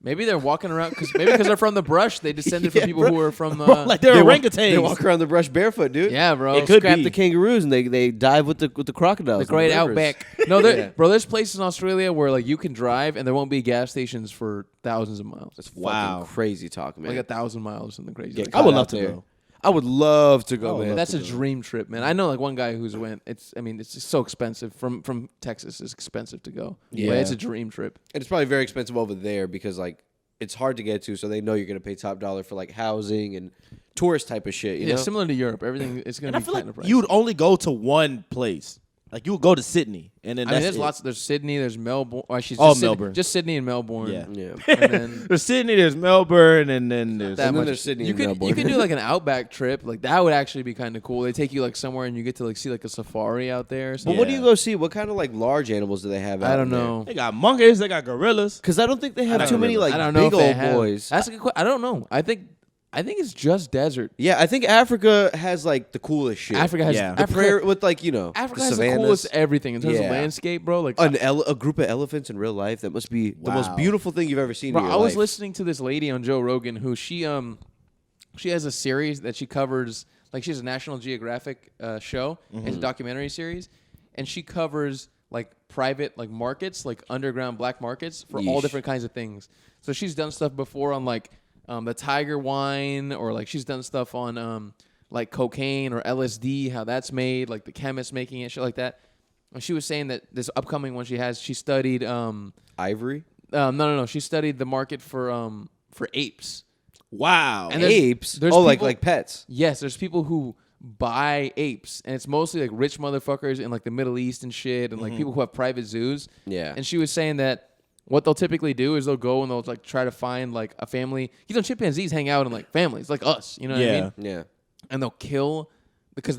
Maybe they're walking around because they're from the brush. They descended Yeah, from people bro. who were from the. Bro, like they're They orangutans. walk around the brush barefoot, dude. yeah, bro. It could Scrap be. the kangaroos and they dive with the crocodiles. The great in rivers. outback. No, bro. There's places in Australia where like you can drive and there won't be gas stations for thousands of miles. That's Wow. fucking crazy talk, man. Like 1,000 miles or something crazy. Get like I caught would out love to there. go. I would love to go, Oh, man. That's a dream trip, man. I know like one guy who's went. It's just so expensive from Texas. It's expensive to go. Yeah. But it's a dream trip. And it's probably very expensive over there because like it's hard to get to, so they know you're gonna pay top dollar for like housing and tourist type of shit. You Yeah, know, similar to Europe. Everything is going And I to be feel kind like of pricey. you'd only go to one place. Like you would go to Sydney, and then I mean, that's there's it. lots. There's Sydney. There's Melbourne. Oh, she's Oh, just Melbourne. Just Sydney and Melbourne. Yeah. yeah. And then There's Sydney, there's Melbourne, and then there's that And then much. there's Sydney You and could Melbourne. you could do like an outback trip. Like that would actually be kind of cool. They take you like somewhere and you get to like see like a safari out there. Or But something. what do Yeah. you go see? What kind of like large animals do they have? I don't know. they got monkeys, they got gorillas. Because I don't think they have don't too many know. like I don't know big if they old have. boys. That's a good question. I don't know. I think it's just desert. Yeah, I think Africa has like the coolest shit. Africa has Yeah. the Africa, prairie with like Africa the has the savannas. coolest everything in terms Yeah. of landscape, bro. Like A group of elephants in real life. That must be the most Wow. beautiful thing you've ever seen. bro, in I your was life. listening to this lady on Joe Rogan who she has a series that she covers. Like she has a National Geographic show. It's a documentary series, and she covers like private like markets, like underground black markets for all Yeesh. different kinds of things. So she's done stuff before on like the Tiger wine, or like she's done stuff on like cocaine or LSD, how that's made, like the chemists making it, shit like that. And she was saying that this upcoming one she studied Ivory. no, she studied the market for apes. Wow. And there's- Apes. there's Oh, people- like pets. Yes, there's people who buy apes, and it's mostly like rich motherfuckers in like the Middle East and shit, and like people who have private zoos. Yeah. And she was saying that what they'll typically do is they'll go and they'll like try to find like a family. You know, chimpanzees hang out in like families, like us. You know what I Yeah. mean? Yeah. And they'll kill because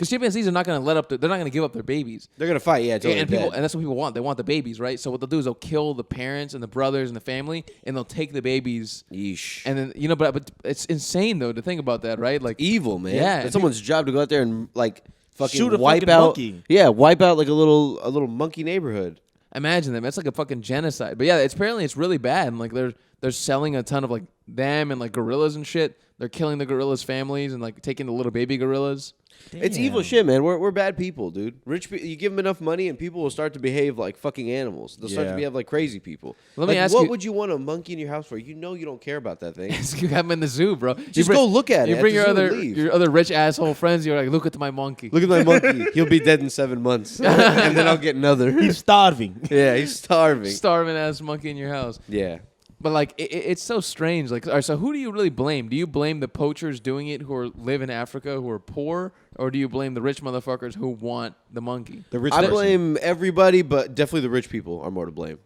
chimpanzees are not going to they're not going to give up their babies. They're gonna fight. Yeah. Until And they're people, dead. and that's what people want. They want the babies, right? So what they'll do is they'll kill the parents and the brothers and the family, and they'll take the babies. Yeesh. And then but it's insane though to think about that, right? Like Evil, man. Yeah. That's someone's job to go out there and like fucking Shoot a wipe fucking out. monkey. Yeah, wipe out like a little monkey neighborhood. imagine them. That's like a fucking genocide. But yeah, it's really bad. And like they're selling a ton of like them and like gorillas and shit. They're killing the gorillas' families and like taking the little baby gorillas. It's evil shit, man. We're bad people, dude. Rich people, you give them enough money and people will start to behave like fucking animals. They'll start to Yeah. behave like crazy people. Let me Like, ask what you- would you want a monkey in your house for? You know you don't care about that thing. You have them in the zoo, bro. Just go look at it You at bring the your zoo and other leave. your other rich asshole friends. You're like, look at my monkey. Look at my monkey. He'll be dead in 7 months. And then I'll get another. He's starving. Yeah, he's starving. Starving ass monkey in your house. Yeah. But like it's so strange. Like, all right, so who do you really blame? Do you blame the poachers doing it who live in Africa who are poor, or do you blame the rich motherfuckers who want the monkey? The rich I person. blame everybody, but definitely the rich people are more to blame.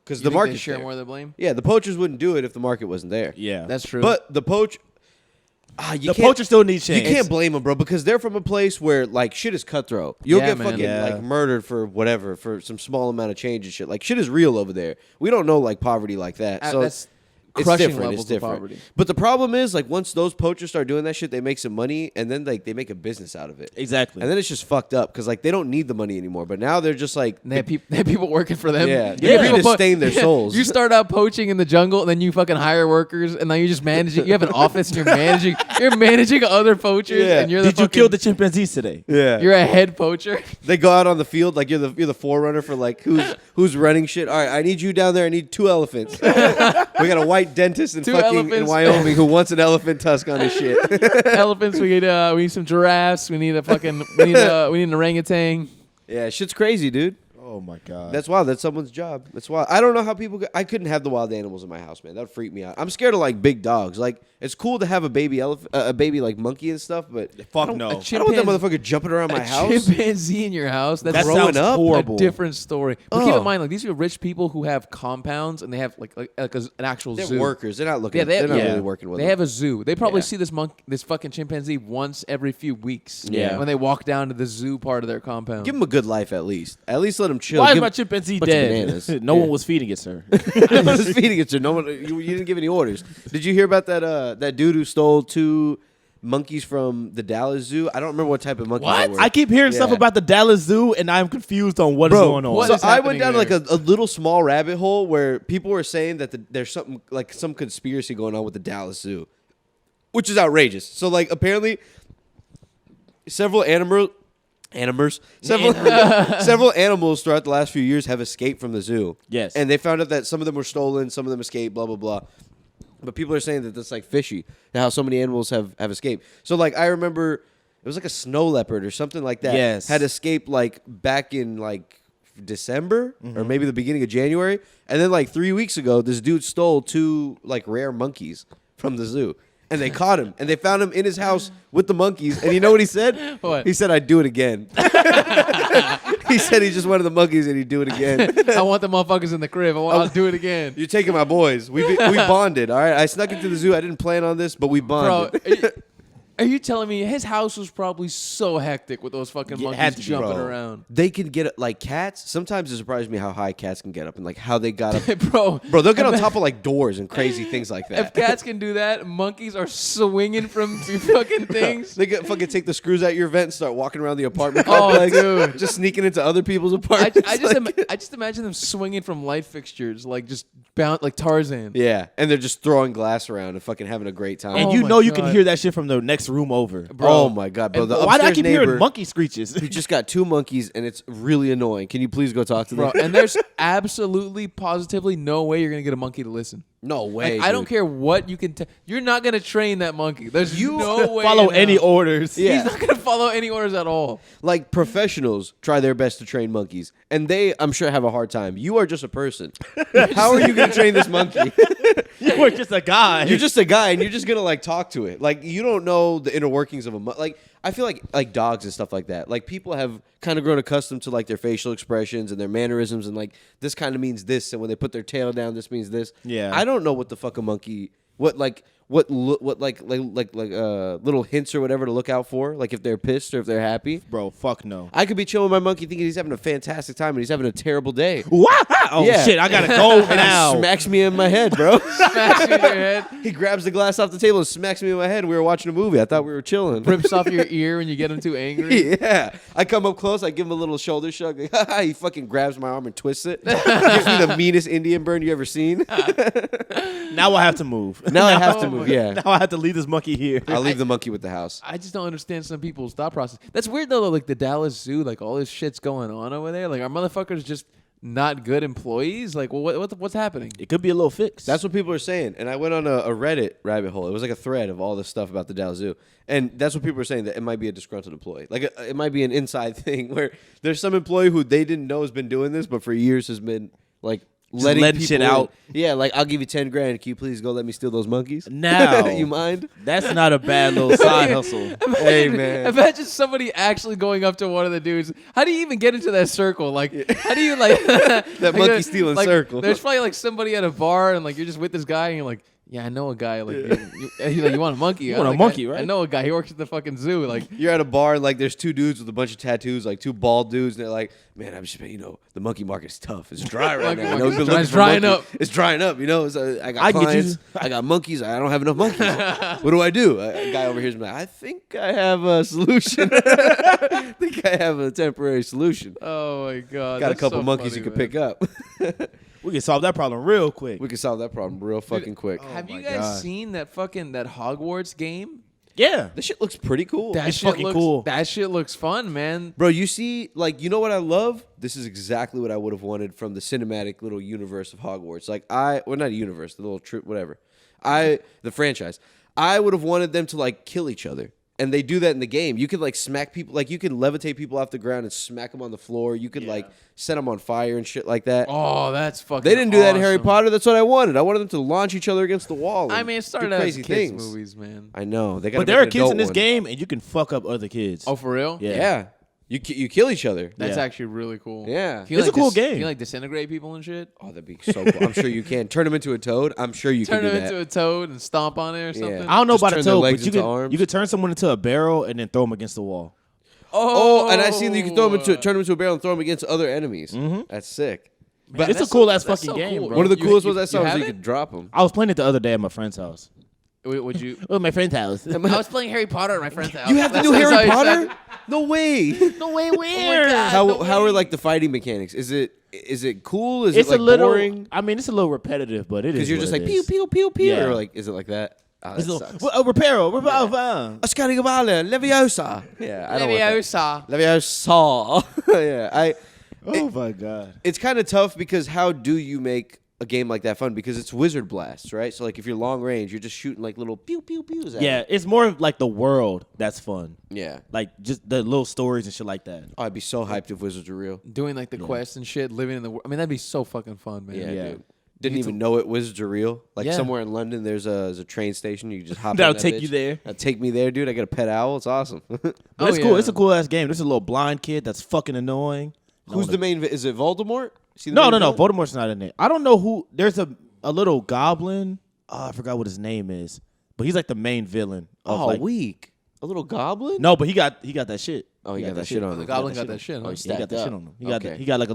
Because You the think market they share more of the blame. Yeah, the poachers wouldn't do it if the market wasn't there. Yeah. That's true. But the the poacher still needs You change. can't blame them, bro, because they're from a place where like shit is cutthroat. You'll Yeah, get man. fucking Yeah. like murdered for whatever, for some small amount of change and shit. Like shit is real over there. We don't know like poverty like that. So that's it's crushing different. levels It's different. of poverty. But the problem is like once those poachers start doing that shit, they make some money and then like they make a business out of it. Exactly. And then it's just fucked up because like they don't need the money anymore. But now they're just like They have people working for them. Yeah, You they're have ready people to stain their souls. You start out poaching in the jungle, and then you fucking hire workers, and now you're just managing. You have an office, and you're managing other poachers, Yeah. and you're the Did you fucking, kill the chimpanzees today? yeah. You're a head poacher. They go out on the field like you're the forerunner for like who's running shit. All right, I need you down there. I need 2 elephants. We got a white dentist in 2 fucking in elephants. Wyoming who wants an elephant tusk on his shit. Elephants. We need some giraffes. We need an orangutan. Yeah, shit's crazy, dude. Oh my god. That's wild. That's someone's job. That's wild. I don't know how people. I couldn't have the wild animals in my house, man. That would freak me out. I'm scared of like big dogs. Like it's cool to have a baby elephant, a baby like monkey and stuff, but fuck no. I don't want that motherfucker jumping around my A house. chimpanzee in your house. That's That growing sounds up? horrible. a different story. But keep Oh. in mind, like these are rich people who have compounds and they have an actual They're zoo. workers. They're not looking. Yeah, they're not yeah. really working with They them. have a zoo. They probably Yeah. see this fucking chimpanzee once every few weeks. Yeah. When they walk down to the zoo part of their compound. Give him a good life at least. At least let him chill. Why is Give my him- chimpanzee bunch of dead? bananas. No Yeah. one was feeding it, sir. I was feeding it to no one. You didn't give any orders. Did you hear about that? That dude who stole two monkeys from the Dallas Zoo. I don't remember what type of monkeys they were. I keep hearing stuff Yeah. about the Dallas Zoo, and I'm confused on what is going on. what So is I went happening down there? like a little small rabbit hole where people were saying that there's something like some conspiracy going on with the Dallas Zoo, which is outrageous. So like apparently several animals throughout the last few years have escaped from the zoo. Yes. And they found out that some of them were stolen, some of them escaped, blah blah blah. But people are saying that that's like fishy, how so many animals have escaped. So like I remember it was like a snow leopard or something like that. Yes. Had escaped like back in like December or maybe the beginning of January. And then like 3 weeks ago, this dude stole 2 like rare monkeys from the zoo. And they caught him, and they found him in his house with the monkeys. And you know what he said? What? He said, "I'd do it again." He said he just wanted the monkeys, and he'd do it again. I want the motherfuckers in the crib. I'll do it again. You're taking my boys. We bonded. All right, I snuck into the zoo. I didn't plan on this, but we Bro, bonded. are you telling me his house was probably so hectic with those fucking Yeah, it had monkeys to be, jumping Bro, around? They can get like cats. Sometimes it surprises me how high cats can get up and like how they got up. Bro, Bro, they'll get on top of like doors and crazy things like if that. cats can do that, monkeys are swinging from two fucking things. They get fucking take the screws out your vent and start walking around the apartment Oh, complex, dude. just sneaking into other people's I apartments. I just imagine them swinging from light fixtures, like just bound like Tarzan. Yeah, and they're just throwing glass around and fucking having a great time. And Oh you my know you can God. hear that shit from the next room over. Oh my god, bro! And The Why do I upstairs keep neighbor hearing monkey screeches? who just got 2 monkeys and it's really annoying. Can you please go talk to them? Bro, and there's absolutely, positively no way you're gonna get a monkey to listen. No way. Like, I don't dude. care what you can. You're not gonna train that monkey. There's no way. Follow in any hell. orders. Yeah. He's not gonna follow any orders at all. Like professionals try their best to train monkeys, and they, I'm sure, have a hard time. You are just a person. How are you going to train this monkey? You were just a guy. You're just a guy, and you're just gonna like talk to it. Like you don't know the inner workings of a like. I feel like dogs and stuff like that. Like people have kind of grown accustomed to like their facial expressions and their mannerisms, and like this kind of means this, and when they put their tail down, this means this. Yeah. I don't know what the fuck a monkey. What little hints or whatever to look out for, like if they're pissed or if they're happy. Bro, fuck no. I could be chilling with my monkey thinking he's having a fantastic time and he's having a terrible day. What? Oh Yeah. shit, I gotta go And now. he smacks me in my head, bro. Smash you in your head, He grabs the glass off the table and smacks me in my head. We were watching a movie. I thought we were chilling. rips off your ear when you get him too angry. Yeah. I come up close. I give him a little shoulder shrug. Like, he fucking grabs my arm and twists it. Gives me the meanest Indian burn you ever seen. Now I have to move. Now I have to Oh move. my- Yeah. Now I have to leave this monkey here. I'll leave the monkey with the house. I just don't understand some people's thought process. That's weird though. Like the Dallas Zoo, like all this shit's going on over there. Like our motherfuckers just not good employees. Like, well, what's happening? It could be a little fix. That's what people are saying. And I went on a Reddit rabbit hole. It was like a thread of all this stuff about the Dallas Zoo. And that's what people are saying, that it might be a disgruntled employee. Like it might be an inside thing where there's some employee who they didn't know has been doing this, but for years has been like letting shit people out. in. Yeah, like I'll give you 10 grand. Can you please go let me steal those monkeys? Now. You mind? That's not a bad little side hustle. Hey, man. Imagine somebody actually going up to one of the dudes. How do you even get into that circle? Like, how do you like that monkey stealing circle. There's probably like somebody at a bar and like you're just with this guy and you're like, yeah, I know a guy. Like, he's like, you want a monkey? You I'm want a like, monkey, I right? know a guy. He works at the fucking zoo. Like, You're at a bar and like there's 2 dudes with a bunch of tattoos, like 2 bald dudes, and they're like, "Man, I'm just, the monkey market's tough. It's dry right Monkey now. market's we've been dry. looking It's for drying monkeys. up. It's drying up. So I got I get you. clients. I got monkeys. I don't have enough monkeys. What do I do?" A guy over here is like, "I think I have a solution. I think I have a temporary solution. oh my god, Got a that's couple so monkeys funny, you can man. pick up. We can solve that problem real quick. We can solve that problem real fucking quick." Have you my guys God. seen that Hogwarts game? Yeah. This shit looks pretty cool. That It's shit fucking looks, cool. That shit looks fun, man. Bro, you see, like, you know what I love? This is exactly what I would have wanted from the cinematic little universe of Hogwarts. Like, well, not a universe, the little trip, whatever. The franchise. I would have wanted them to, like, kill each other. And they do that in the game. You could, like, smack people, like, you can levitate people off the ground and smack them on the floor. You could, like, set them on fire and shit like that. Oh, that's fucking. They didn't do that in Harry awesome. Potter. That's what I wanted. I wanted them to launch each other against the wall. I and mean, it do started out as crazy kids things. movies, man. I know. They got. But there are kids in this game, and you can fuck up other kids. Oh, for real? Yeah. Yeah. You kill each other. That's Yeah. actually really cool. Yeah. Can you, It's like, a cool game. Can you like disintegrate people and shit? Oh, that'd be so cool. I'm sure you can. Turn them into a toad. I'm sure you Turn can do them that. into a toad and stomp on it or something. I don't know Just about a turn their toad, legs but you into arms. could turn someone into a barrel and then throw them against the wall. Oh, and I seen that you can turn them into a barrel and throw them against other enemies. That's sick. Man, It's a that's cool ass that's fucking so game, cool. bro. One of the You- coolest you- ones I saw was have you it? could drop them. I was playing it the other day at my friend's house. Would you? Oh, my friend's house. I was playing Harry Potter at my friend's house. You have to do That's how Harry you Potter? said- No way. No way, where? How are like the fighting mechanics? Is it cool? Is It's it like a little. boring? I mean, it's a little repetitive, but it is. Because you're what just it like is. pew pew pew pew, Yeah. or like is it like that? Oh, that It's a sucks. little, reparo. Oscarigabala, Leviosa. Yeah, I don't want that. Leviosa. Leviosa. Yeah, Oh my god. it's kind of tough because how do you make a game like that fun? Because it's wizard blasts, right? So like if you're long range, you're just shooting like little pew pew pews at Yeah, it. it's more of like the world that's fun. Yeah. Like just the little stories and shit like that. Oh, I'd be so hyped if wizards were real. Doing like the quests and shit, living in the world. I mean, that'd be so fucking fun, man. Yeah, Yeah. dude. Didn't even know it wizards are real. Like Yeah. somewhere in London, there's a train station. You just hop. That'll on that take bitch. you there. That'll take me there, dude. I got a pet owl. It's awesome. But Oh, it's cool. yeah. It's a cool ass game. There's a little blind kid that's fucking annoying. Who's the main? Is it Voldemort? Is he the No, main no, no. villain? Voldemort's not in it. I don't know who. There's a little goblin. Oh, I forgot what his name is. But he's like the main villain. Of Oh, like, weak. A little goblin? No, but he got that shit. Oh, he got that shit on him. The goblin got that shit. Oh, Huh? he's Yeah, he got stacked that up. shit on him. Okay. He got like a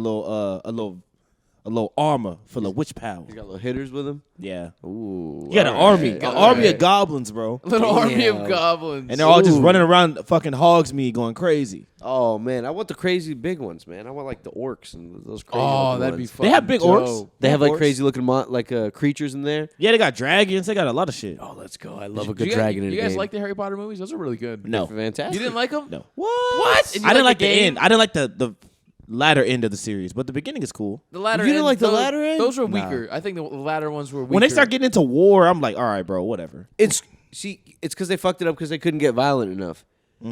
little armor full of witch power. He got little hitters with him. Yeah. Ooh. He got an army. An All army right. of goblins, bro. A little army of Damn. goblins. And they're all just Ooh. running around fucking Hogsmeade going crazy. Oh man, I want the crazy big ones, man. I want like the orcs and those crazy. oh, looking that'd be ones. fucking They have big dope. orcs. They have like orcs. crazy looking creatures in there. Yeah, they got dragons. They got a lot of shit. Oh, let's go! I love a Do good you dragon guys, in a you guys game. like the Harry Potter movies? Those are really good. No. Fantastic. You didn't like them? No. What? And you I didn't like the game? end. I didn't like the latter end of the series, but the beginning is cool. The latter You didn't end, like the those, latter end? Those were Nah. weaker. I think the latter ones were weaker. When they start getting into war, I'm like, all right, bro, whatever. It's because they fucked it up because they couldn't get violent enough.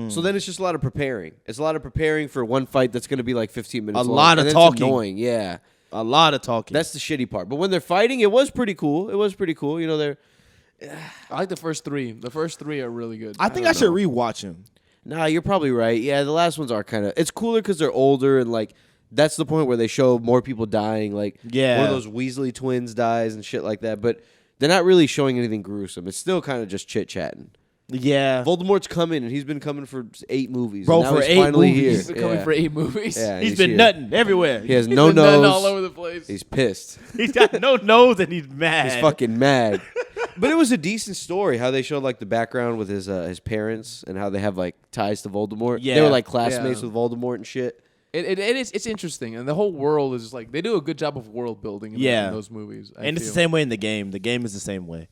So then it's just a lot of preparing. It's a lot of preparing for one fight that's going to be like 15 minutes. A long, lot of and it's talking. Annoying, yeah. A lot of talking. That's the shitty part. But when they're fighting, it was pretty cool. It was pretty cool. You know, they're I like the first three. The first three are really good. I think I should rewatch him. Nah, you're probably right. Yeah, the last ones are kind of. It's cooler because they're older and like that's the point where they show more people dying. Like Yeah. one of those Weasley twins dies and shit like that. But they're not really showing anything gruesome. It's still kind of just chit chatting. Yeah. Voldemort's coming and he's been coming for 8 movies. Bro, and now for he's 8 finally movies. here. He's been coming Yeah. for 8 movies. Yeah, He's been here. nutting everywhere. He has He's no been nutting nose. all over the place. He's pissed. He's got no nose and he's mad. He's fucking mad. But it was a decent story how they showed like the background with his parents and how they have like ties to Voldemort. Yeah. They were like classmates Yeah. with Voldemort and shit. It's interesting, and the whole world is like they do a good job of world building. In those movies, I And it's the feel. same way in the game. The game is the same way.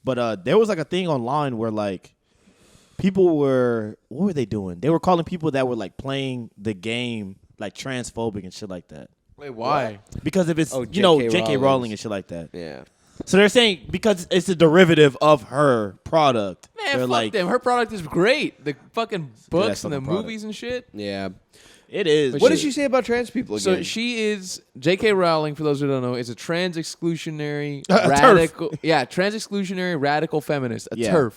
But there was like a thing online where like people were, what were they doing? They were calling people that were like playing the game like transphobic and shit like that. Wait, why? Because if it's Oh, J.K. J.K. Rowling and shit like that. Yeah. So they're saying because it's a derivative of her product. Man, they're fuck like, them. Her product is great. The fucking books and the fucking product. movies and shit. Yeah. it is. But What she- did she say about trans people again? So she is J.K. Rowling. For those who don't know, is a trans exclusionary A TERF. radical. Yeah, trans exclusionary radical feminist. A Yeah. TERF.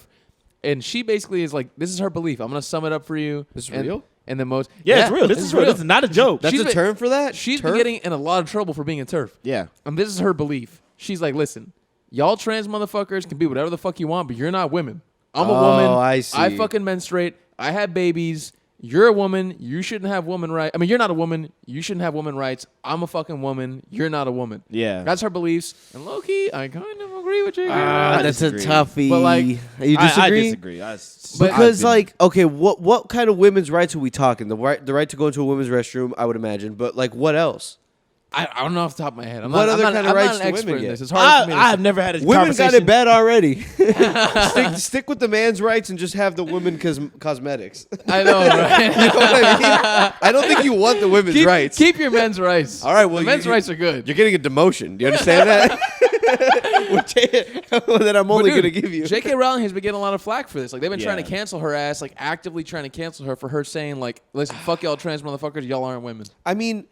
And she basically is like, this is her belief. I'm gonna sum it up for you. This is and, real? And the most. Yeah, it's real. This is real. This is not a joke. That's she's a been- term for that? She's been TERF? getting in a lot of trouble for being a TERF. Yeah. And this is her belief. She's like, listen, y'all trans motherfuckers can be whatever the fuck you want, but you're not women. I'm a Oh, woman. I see. I fucking menstruate. I have babies. You're a woman. You shouldn't have woman rights. I mean, you're not a woman. You shouldn't have woman rights. I'm a fucking woman. You're not a woman. Yeah. That's her beliefs. And low-key, I kind of agree with you. I That's a disagree. toughie. But, like, you I disagree? disagree. Because like, okay, what kind of women's rights are we talking? The right to go into a women's restroom, I would imagine. But like, what else? I don't know off the top of my head. I'm What not, other I'm not, kind of I'm rights not an do expert women in get? this. It's hard for me to I've say. never had a Women conversation. got it bad already. stick with the man's rights and just have the women cosmetics. I know, right? You know what I mean? I don't think you want the women's rights. Keep your men's rights. All right, well, the men's you- rights are good. You're getting a demotion. Do you understand that? That I'm only But going to dude, give you. J.K. Rowling has been getting a lot of flack for this. Like they've been trying to Yeah. cancel her ass, like actively trying to cancel her for her saying like, "Listen, fuck y'all trans motherfuckers, y'all aren't women." I mean,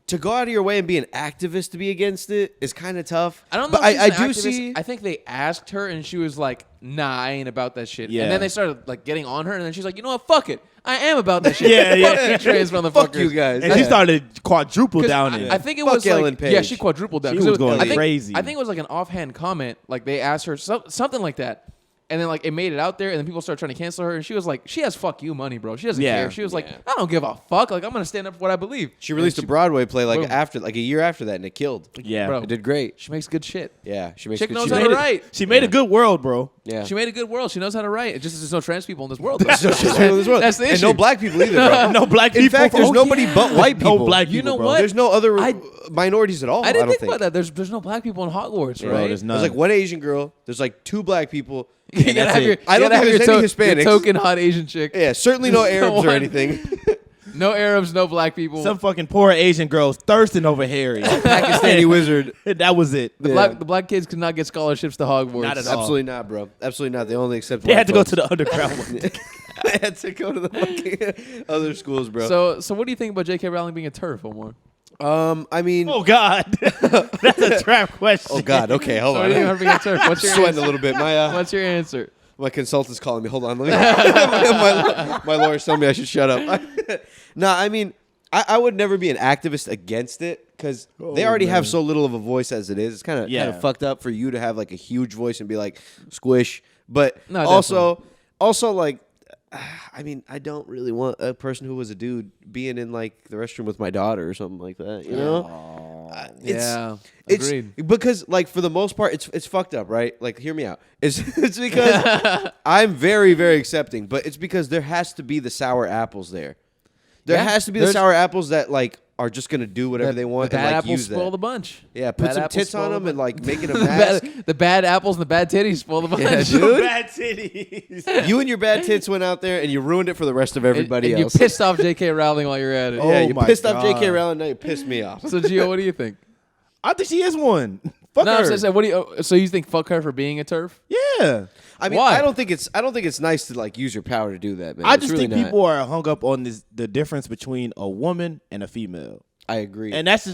to go out of your way and be an activist to be against it is kind of tough. I don't know. But If she's I an do activist. see. I think they asked her, and she was like, "Nah, I ain't about that shit." Yeah. And then they started like getting on her, and then she's like, "You know what? Fuck it. I am about that shit. Yeah, yeah. Fuck you trans motherfuckers. Fuck you guys. And she started quadruple 'Cause down I, it. I think it Fuck was Ellen like, Page. yeah, she quadrupled down. She 'Cause it was going I think, crazy. I think it was like an offhand comment. Like they asked her something like that. And then like it made it out there, and then people started trying to cancel her, and she was like, "She has fuck you money, bro. She doesn't Yeah. care." She was like, "I don't give a fuck. Like I'm gonna stand up for what I believe." She released a And Broadway play like Boom. after, like a year after that, and it killed. yeah. Bro. It did great. She makes good shit. Yeah, she makes Chick good knows shit. how to write. She made a good world, bro. Yeah. She made a good world. She knows how to write. It just there's no trans people in this world. That's the issue. And no black people either, bro. No black people. In fact, there's nobody but white people. No black people. You know bro. what? There's no other minorities at all. I didn't think think about that. There's no black people in Hogwarts, Yeah, right? there's none. There's like one Asian girl. There's like 2 black people. You gotta that's have it. your, I don't you gotta think have there's your any Hispanics. Your token hot Asian chick. Yeah, certainly no Arabs or one. anything. No Arabs, no black people. Some fucking poor Asian girls thirsting over Harry. Pakistani wizard. That was it. the black kids could not get scholarships to Hogwarts. Not at all. Absolutely not, bro. Absolutely not. They only accept. They white had to go folks. to the underground one. They had to go to the fucking other schools, bro. So what do you think about J.K. Rowling being a TERF, Omar? I mean, Oh God, that's a trap question. oh God. Okay, hold So what on. do you think about being a TERF? What's your Sweating answer? a little bit. What's your answer? My consultant's calling me. Hold on. Let me. my lawyer's telling me I should shut up. No, I mean, I would never be an activist against it because they already have so little of a voice as it is. It's kind of fucked up for you to have like a huge voice and be like squish. But No, also like, I mean, I don't really want a person who was a dude being in like the restroom with my daughter or something like that. You know? Yeah, It's agreed. because like for the most part it's fucked up, right? Like hear me out. It's because I'm very, very accepting, but it's because there has to be the sour apples there. There Yeah, has to be the there's- sour apples that like are just gonna do whatever they want The and bad like apples use spoil that. the bunch. Yeah, put Bad some apples tits spoil on the them and bunch. like make it a mask. the bad apples and the bad titties spoil the bunch. Yeah, dude. Bad titties. You and your bad tits went out there and you ruined it for the rest of everybody and else. you pissed off J.K. Rowling while you're at it. yeah, Oh you my pissed off J.K. God. Rowling. Now you pissed me off. So Gio, what do you think? I think she is one. Fuck No, her. so what do you? So you think fuck her for being a TERF? Yeah. I mean, Why? I don't think it's nice to like use your power to do that, man. I It's just really think not. people are hung up on the difference between a woman and a female. I agree. And that's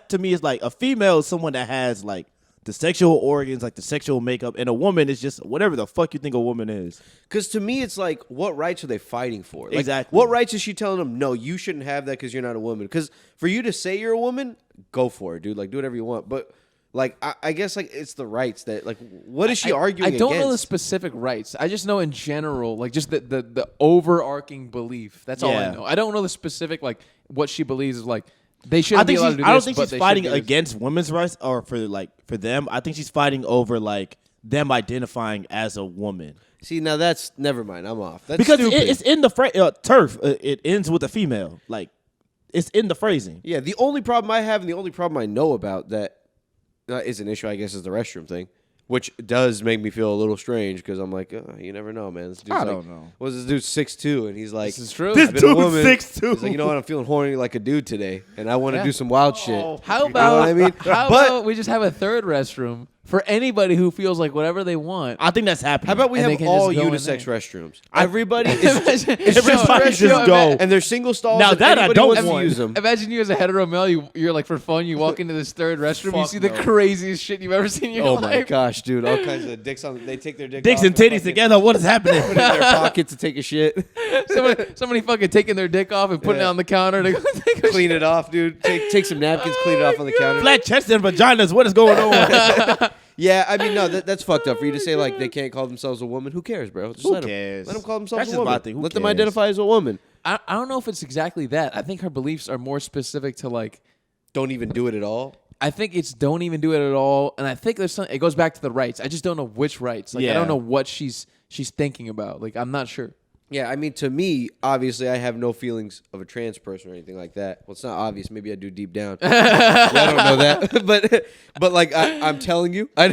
to me is like a female is someone that has like the sexual organs, like the sexual makeup, and a woman is just whatever the fuck you think a woman is. Because to me, it's like, what rights are they fighting for? Like, Exactly. What rights is she telling them, no, you shouldn't have that because you're not a woman? Because for you to say you're a woman, go for it, dude. Like, do whatever you want. But, like, I guess, like, it's the rights that, like, what is she arguing I don't know the against? specific rights. I just know in general, like just the overarching belief. That's all I Yeah. know. I don't know the specific like what she believes is like they shouldn't I be think allowed to do I don't this, think but she's they should fighting do this. against women's rights or for them. I think she's fighting over like them identifying as a woman. See, now that's, never mind. I'm off. That's Because stupid. it's in the turf. It ends with a female. Like it's in the phrasing. Yeah, the only problem I have and the only problem I know about that is an issue, I guess, is the restroom thing, which does make me feel a little strange because I'm like, you never know, man. This dude's I like, don't know. Was this dude 6'2", and he's like, This is true. This I've been a dude's woman. 6'2". He's like, you know what? I'm feeling horny like a dude today, and I want to Yeah. do some wild shit. How know about what I mean? how But- about we just have a third restroom for anybody who feels like whatever they want? I think that's happening. How about we And they have can all just go in unisex there. restrooms? Everybody is Everybody just go. and they're single stalls. Now and that I anybody don't wants to want. use them. Imagine you as a hetero male, you're like for fun, you walk into this third restroom, you Fuck see the no. craziest shit you've ever seen in your Oh life. my gosh, dude! All kinds of dicks on. They take their Dicks off and titties fucking together? What is happening? Put it in their pocket to take a shit. Somebody fucking taking their dick off and putting Yeah. it on the counter to go take a Clean it off, dude. Take some napkins, clean it off on the counter. Flat chested and vaginas. What is going on? Yeah, I mean, no, that's fucked up for you to say like they can't call themselves a woman. Who cares, bro? Just Who let cares? Them call themselves That's a just woman. my thing. Who Let them cares? identify as a woman. I don't know if it's exactly that. I think her beliefs are more specific to like. Don't even do it at all. I think it's don't even do it at all, and I think there's some. It goes back to the rights. I just don't know which rights. Like I Yeah. don't know what she's thinking about. Like I'm not sure. Yeah, I mean, to me, obviously, I have no feelings of a trans person or anything like that. Well, it's not obvious. Maybe I do deep down. I don't know that, but like I'm telling you, I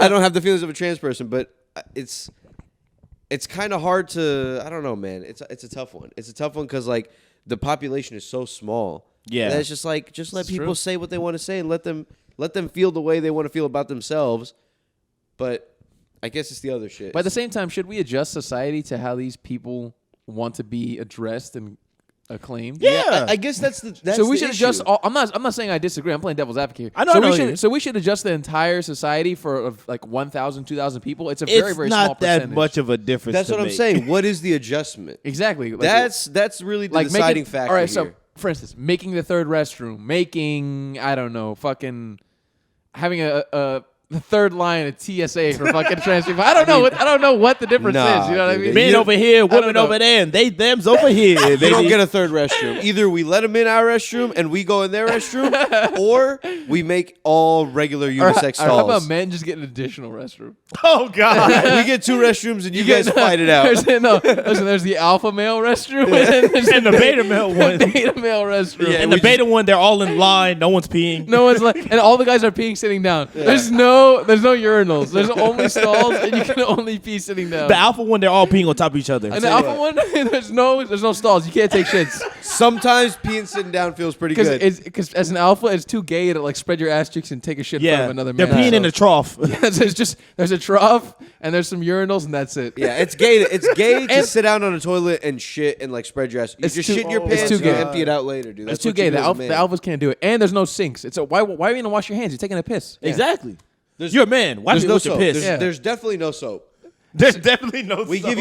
don't have the feelings of a trans person. But it's kind of hard to. I don't know, man. It's a tough one. It's a tough one because like the population is so small. Yeah. that it's just like let It's people true. say what they want to say and let them feel the way they want to feel about themselves. But I guess it's the other shit. But at the same time, should we adjust society to how these people want to be addressed and acclaimed? Yeah. I guess that's the. So we the should adjust. issue. all I'm not saying I disagree. I'm playing devil's advocate here. I know, So I know we should. you. So we should adjust the entire society for of like 1,000, 2,000 people. It's a very It's very small not that percentage. much of a difference. That's to what I'm make. saying. What is the adjustment? Exactly. Like, That's really the deciding making, factor all right, here. so for instance, making the third restroom, making I don't know, fucking having a the third line of TSA for fucking trans people. I don't know what the difference Nah, is. You know what I dude, mean? Men over here, women know. over there, and they them's over here. They don't get a third restroom. Either we let them in our restroom and we go in their restroom, or we make all regular unisex Or how about stalls. men just get an additional restroom? Oh God. We get 2 restrooms and you guys fight it out. There's the alpha male restroom And the beta male one. the beta male restroom. Yeah. And the beta one, they're all in line. No one's peeing. No one's like, and all the guys are peeing sitting down. There's no urinals. There's only stalls, and you can only pee sitting down. The alpha one, they're all peeing on top of each other. And the alpha one, there's no stalls. You can't take shits Sometimes peeing sitting down feels pretty good. because as an alpha, it's too gay to like spread your ass cheeks and take a shit in front yeah, of another they're man. peeing in a trough. There's a trough and there's some urinals and that's it. Yeah, it's gay. It's gay to And- sit down on a toilet and shit and like spread your ass. You It's just too- shit in your it's pants too and gay. empty it out later, dude. It's That's too what you gay. do as a man. The alphas can't do it, and there's no sinks. It's why are you gonna wash your hands? You're taking a piss. Exactly. There's- You're a man. Why There's do you no with your soap. piss? There's definitely no soap. There's definitely no We soap.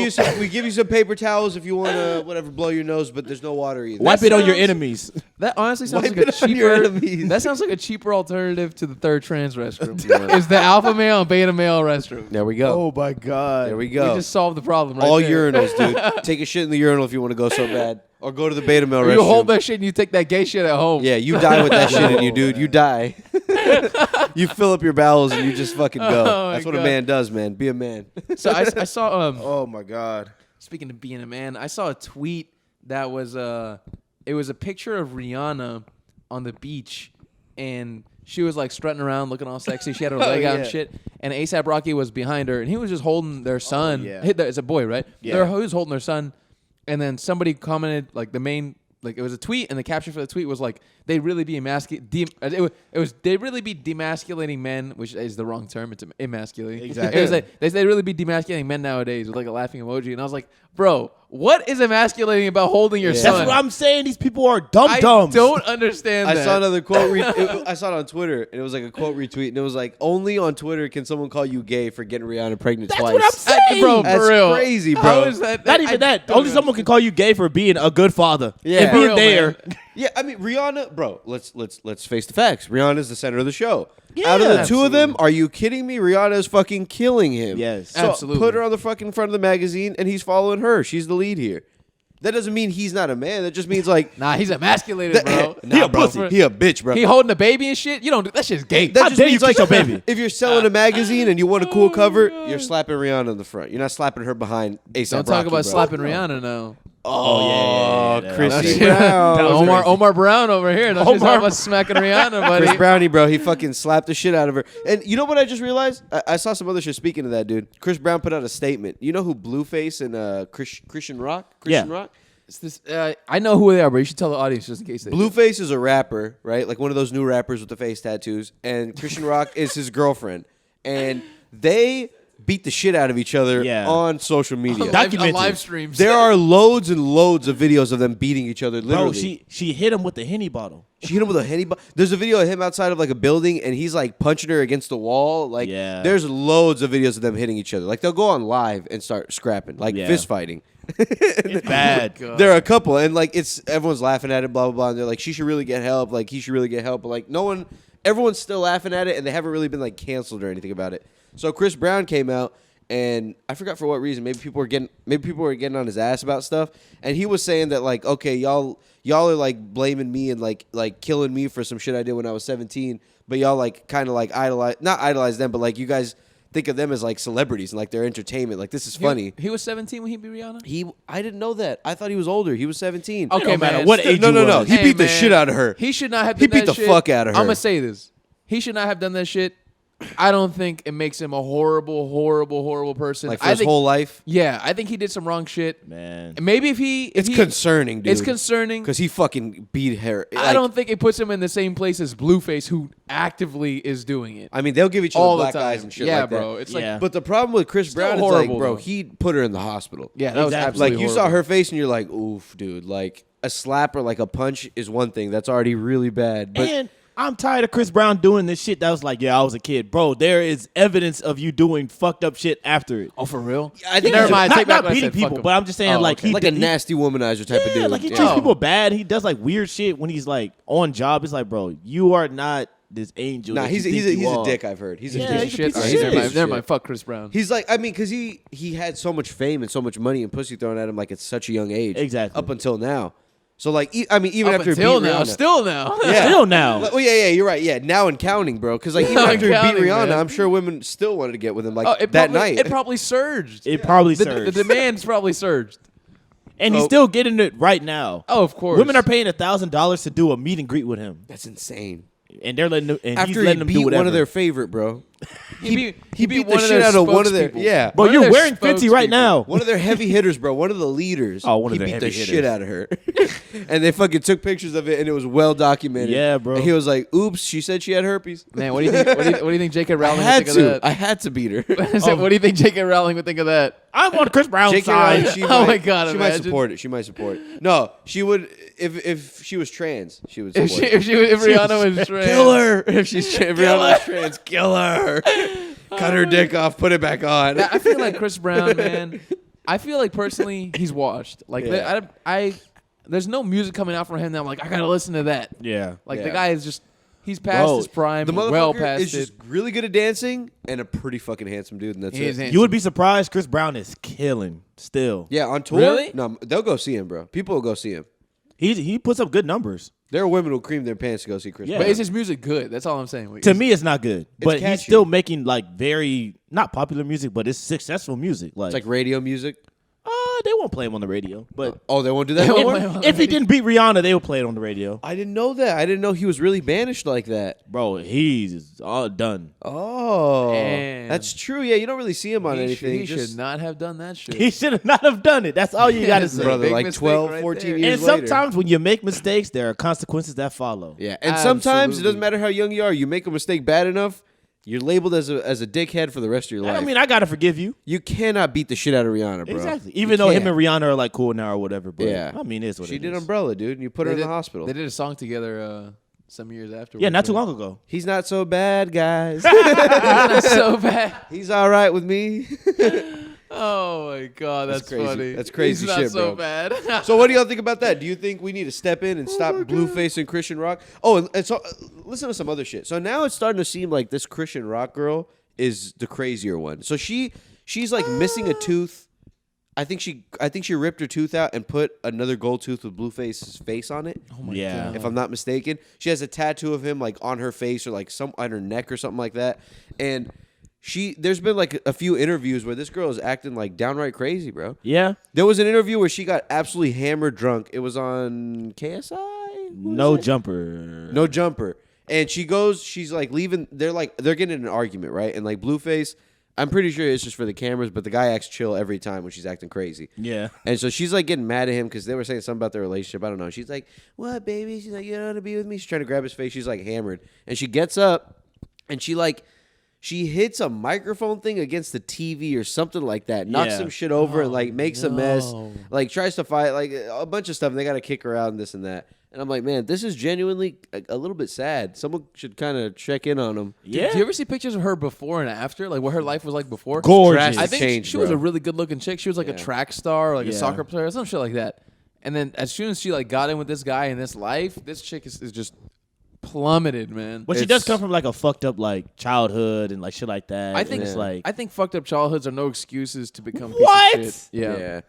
give you some paper towels if you want to whatever blow your nose, but there's no water either. Wipe it on your sounds- enemies. That honestly sounds Wipe like a it on your cheaper. enemies. That sounds like a cheaper alternative to the third trans restroom. Is the alpha male and beta male restroom? There we go. my God. There we We go. just solved the problem. Right All there. urinals, dude. Take a shit in the urinal if you want to go so bad, or go to the beta male Or restroom. you hold that shit and you take that gay shit at home. Yeah, you die with that shit in you, dude. You die. You fill up your bowels and you just fucking go. Oh, my That's what a God. man does, man. Be a man. So I saw Oh my God. speaking of being a man, I saw a tweet that was it was a picture of Rihanna on the beach, and she was like strutting around, looking all sexy. She had her leg out and yeah. shit. And A$AP Rocky was behind her, and he was just holding their son. yeah. It's a boy, right? Yeah. He was holding their son, and then somebody commented like it was a tweet, and the caption for the tweet was like, "They'd really be it was they'd really be demasculating men," which is the wrong term. It's emasculating. Exactly. It was like they'd really be demasculating men nowadays with like a laughing emoji, and I was like, "Bro, what is emasculating about holding your son?" That's what I'm saying. These people are dumb I dumbs. don't understand I that. saw another quote. I saw it on Twitter, and it was like a quote retweet, and it was like, "Only on Twitter can someone call you gay for getting Rihanna pregnant That's twice." what I'm saying. Bro, That's for real. crazy, bro. How is that? Not even that. Only someone can call you gay for being a good father. Yeah. And For being real, there. man. Yeah, I mean Rihanna, bro. Let's face the facts. Rihanna's the center of the show. Yeah, Out of the two absolutely. of them, are you kidding me? Rihanna's fucking killing him. Yes. So Absolutely. put her on the fucking front of the magazine, and he's following her. She's the lead here. That doesn't mean he's not a man. That just means like Nah, he's emasculated, bro. Nah, He a bro. pussy. He a bitch, bro. He holding a baby and shit. You don't do that. Shit's gay. That How just dare you means kiss like your baby? if you're selling a magazine and you want a cool cover, you're slapping Rihanna in the front. You're not slapping her behind A$AP Don't talk Rocky, about bro. slapping Rihanna now. Oh, yeah. Chris That shit- Brown. That was Omar crazy. Brown over here. Don't you talk about smacking Rihanna, buddy. Chris Brownie, bro, he fucking slapped the shit out of her. And you know what I just realized? I saw some other shit speaking of that, dude. Chris Brown put out a statement. You know who Blueface and Christian Rock? Christian Yeah. Rock? It's this, I know who they are, but you should tell the audience just in case they don't. Blueface is a rapper, right? Like one of those new rappers with the face tattoos. And Christian Rock is his girlfriend. And they beat the shit out of each other Yeah. on social media. Documented. live streams. There are loads and loads of videos of them beating each other, literally. Bro, she hit him with the Henny bottle. She hit him with a Henny. There's a video of him outside of like a building, and he's like punching her against the wall. Like, Yeah. there's loads of videos of them hitting each other. Like, they'll go on live and start scrapping, like Yeah. fist fighting. It's bad. God. There are a couple, and like everyone's laughing at it, blah blah blah. And they're like, she should really get help. Like, he should really get help. But like, everyone's still laughing at it, and they haven't really been like canceled or anything about it. So Chris Brown came out. And I forgot for what reason. Maybe people were getting on his ass about stuff. And he was saying that like, okay, y'all are like blaming me and like killing me for some shit I did when I was 17. But y'all like kind of like not idolize them, but like you guys think of them as like celebrities and like their entertainment. Like this is funny. He was 17 when he beat Rihanna? I didn't know that. I thought he was older. He was 17. Okay, don't matter man. what age No. you was. He Hey, beat the man. shit out of her. He should not have He done beat that the shit. fuck out of her. I'm going to say this. He should not have done that shit. I don't think it makes him a horrible person. Like for I his think, whole life. Yeah, I think he did some wrong shit. Man. And maybe if he... It's concerning, dude. It's concerning. Because he fucking beat her. I don't think it puts him in the same place as Blueface, who actively is doing it. I mean, they'll give each other all the black time. eyes and shit yeah, like that. bro. It's Yeah. like... But the problem with Chris Still Brown is like, horrible, bro, though. he put her in the hospital. Yeah, that was Exactly. absolutely Like you saw horrible. her face and you're like, oof, dude. Like a slap or like a punch is one thing. That's already really bad. But And I'm tired of Chris Brown doing this shit that was like, yeah, I was a kid. Bro, there is evidence of you doing fucked up shit after it. Oh, for real? I think Never it's mind. Not, Take back not what I beating said. Fuck people, him. but I'm just saying Oh, like okay. he like a did- nasty womanizer type of Yeah, dude. like he Yeah. treats people bad. He does like weird shit when he's like on job. It's like, bro, you are not this angel. Nah, that he's you think you a are. dick. I've heard he's a Yeah, dick. he's a Shit. piece of All right, shit. never mind. Fuck Chris Brown. He's like, I mean, because he had so much fame and so much money and pussy thrown at him like at such a young age. Exactly. Up until now. So like, I mean, even Up after until he beat now, Rihanna, still now. yeah. Still now. Well, yeah, you're right. Yeah, now and counting, bro. Because like even Now after and he beat counting, Rihanna, man. I'm sure women still wanted to get with him like It that probably, night. It probably surged. It probably The surged. demand's probably surged. And he's still getting it right now. Oh, of course. Women are paying $1,000 to do a meet and greet with him, That's insane. and they're letting him, and After he's he letting them beat do whatever. one of their favorite, bro. He He beat beat the one of shit their out of one of their spokespeople. yeah. Bro, One of you're their wearing Fenty right spokespeople. now. One of their heavy hitters, bro. One of the leaders. Oh, one of he their beat heavy the hitters. shit out of her, and they fucking took pictures of it, and it was well documented. Yeah, bro. And he was like, "Oops, she said she had herpes." Man, what do you think? What do you think J.K. I Rowling would had think to. of I had to beat her. that? So what do you think J.K. Rowling would think of that? I'm on Chris Brown's J.K. side. Rowling, she Oh might, my God, she might imagine. support it. She might support it. No, she would if she was trans. She would support it. If Rihanna was trans, Kill her if she's if Rihanna's trans. Kill her. Cut her dick off. Put it back on. I feel like Chris Brown, man. I feel like personally he's washed. Like Yeah. there's no music coming out from him that I'm like I gotta listen to that. Yeah. Like Yeah. the guy is just he's past Bro, his prime, The motherfucker well past is it. just really good at dancing and a pretty fucking handsome dude, and that's He it. is handsome. You would be surprised. Chris Brown is killing still. Yeah, on tour. Really? No, they'll go see him, bro. People will go see him. He puts up good numbers. There are women who cream their pants to go see Chris Yeah. But Brown. is his music good? That's all I'm saying. Like, To me, it's not good, but he's catchy. still making like very not popular music, but it's successful music. Like, It's like radio music. they won't play him on the radio. But Oh, they won't do that They won't anymore? play him on if he didn't beat Rihanna, they would play it on the radio. I didn't know that. I didn't know he was really banished like that. Bro, he's all done. Oh, Damn. that's true. Yeah, you don't really see him on he anything. He just should not have done that shit. He should not have done it. That's all you got to Yes, say. brother, Big like mistake 12, right 14 there. years And later. sometimes when you make mistakes, there are consequences that follow. Yeah, and sometimes it doesn't Absolutely. matter how young you are. You make a mistake bad enough, you're labeled as a dickhead for the rest of your life. I mean, I gotta forgive you. You cannot beat the shit out of Rihanna, bro. Exactly. You Even though him can't. and Rihanna are like cool now or whatever. But Yeah. I mean, it's what She it did is. Umbrella, dude, and you put her in the hospital. They did a song together some years after. Yeah, not too long ago. He's not so bad, guys. That's so bad. He's all right with me. Oh my god, that's crazy. funny. That's crazy He's shit, not so bro. bad. So what do y'all think about that? Do you think we need to step in and stop Blueface and Christian rock? Oh, and so listen to some other shit. So now it's starting to seem like this Christian rock girl is the crazier one. So she's like missing a tooth. I think she ripped her tooth out and put another gold tooth with Blueface's face on it. Oh my Yeah. god. If I'm not mistaken, she has a tattoo of him like on her face or like some on her neck or something like that. And there's been like a few interviews where this girl is acting like downright crazy, bro. Yeah. There was an interview where she got absolutely hammered drunk. It was on KSI. No jumper. No jumper. And she's like leaving. They're getting in an argument, right? And like Blueface, I'm pretty sure it's just for the cameras, but the guy acts chill every time when she's acting crazy. Yeah. And so she's like getting mad at him because they were saying something about their relationship. I don't know. She's like, "What, baby?" She's like, "You don't want to be with me?" She's trying to grab his face. She's like hammered, and she gets up, and she hits a microphone thing against the TV or something like that. Knocks Yeah. some shit over and like makes a mess. no. Like tries to fight like a bunch of stuff. And they got to kick her out and this and that. And I'm like, man, this is genuinely a little bit sad. Someone should kind of check in on them. Yeah. Do you ever see pictures of her before and after? Like what her life was like before? Gorgeous. I Drastic think change, she was bro. a really good looking chick. She was like a Yeah. track star or like a Yeah. soccer player or some shit like that. And then as soon as she like got in with this guy in this life, this chick is just plummeted, man. But she does come from like a fucked up like childhood and like shit like that. I and think it's like I think fucked up childhoods are no excuses to become What? piece of shit. Yeah. Yeah.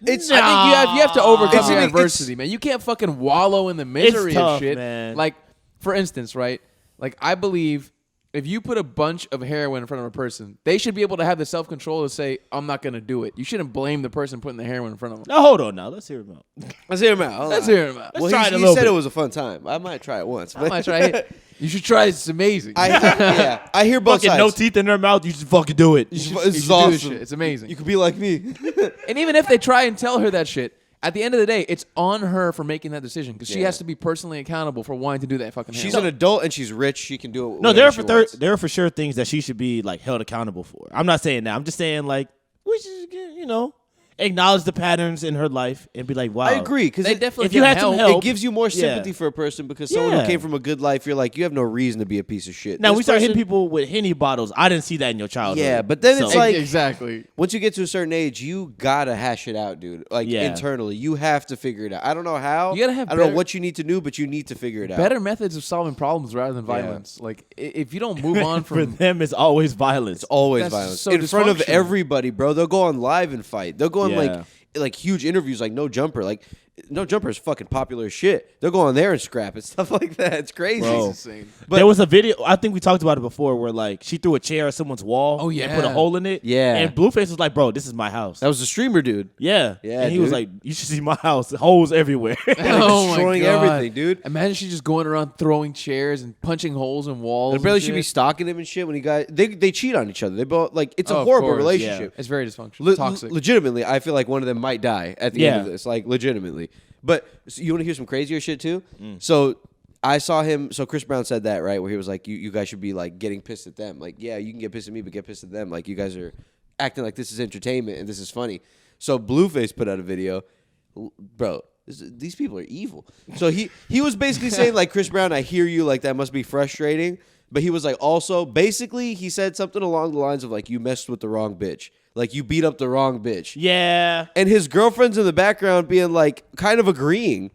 It's, I think you have to overcome It's- the it's- adversity, man. You can't fucking wallow in the misery tough, of shit. man. Like, for instance, right? Like, I believe if you put a bunch of heroin in front of a person, they should be able to have the self-control to say, I'm not going to do it. You shouldn't blame the person putting the heroin in front of them. now hold on now. Let's hear him out. Let's hear him out. Hold Let's on. hear him out. Well, try it a he little said bit. it was a fun time. I might try it once. I might try it. You should try it. It's amazing. I hear both Fucking sides. no teeth in their mouth. You just fucking do it. you should, This you is should do awesome. this shit. It's amazing. You could be like me. And even if they try and tell her that shit, at the end of the day, it's on her for making that decision because she Yeah. has to be personally accountable for wanting to do that fucking She's heroin. an adult and she's rich. She can do it. No, there are whatever she wants. for sure things that she should be like held accountable for. I'm not saying that. I'm just saying like we should, acknowledge the patterns in her life and be like, wow. I agree because They definitely if you get had some help. help, it gives you more sympathy Yeah. for a person because someone who Yeah. came from a good life, you're like, you have no reason to be a piece of shit. Now This we start hitting person- people with Henny bottles. I didn't see that in your childhood. Yeah, but then it's So- like exactly. once you get to a certain age, you gotta hash it out, dude. Like Yeah. internally, you have to figure it out. I don't know how. You gotta have I don't know better- what you need to do, but you need to figure it out. Better methods of solving problems rather than violence. Like if you don't move on for from them, it's always violence. It's always That's violence so in front of dysfunctional. everybody, bro. They'll go on live and fight. They'll go on Yeah. like huge interviews, like No Jumper. Like No Jumper is fucking popular as shit. They'll go on there and scrap and stuff like that. It's crazy. Bro. It's insane. But- there was a video. I think we talked about it before, where like she threw a chair at someone's wall. Oh, and yeah. put a hole in it. Yeah. and Blueface was like, "Bro, this is my house." That was the streamer, dude. Yeah, Yeah, And he was dude. like, "You should see my house. Holes everywhere." Oh my destroying God. everything, dude. Imagine she just going around throwing chairs and punching holes in walls. And apparently and she'd be shit. stalking him and shit when he got. They cheat on each other. They both like it's Oh, a of horrible course. relationship. It's very dysfunctional. Toxic. Legitimately, I feel like one of them might die at the end of this. Like legitimately. But so you want to hear some crazier shit too? So I saw him. So Chris Brown said that right, where he was like, "You guys should be like getting pissed at them. Like, yeah, you can get pissed at me, but get pissed at them. Like, you guys are acting like this is entertainment and this is funny." So Blueface put out a video, bro. These people are evil. So he was basically saying like, Chris Brown, I hear you. Like that must be frustrating. But he was like, also basically he said something along the lines of like, you messed with the wrong bitch. Like you beat up the wrong bitch. yeah, And his girlfriend's in the background being like kind of agreeing.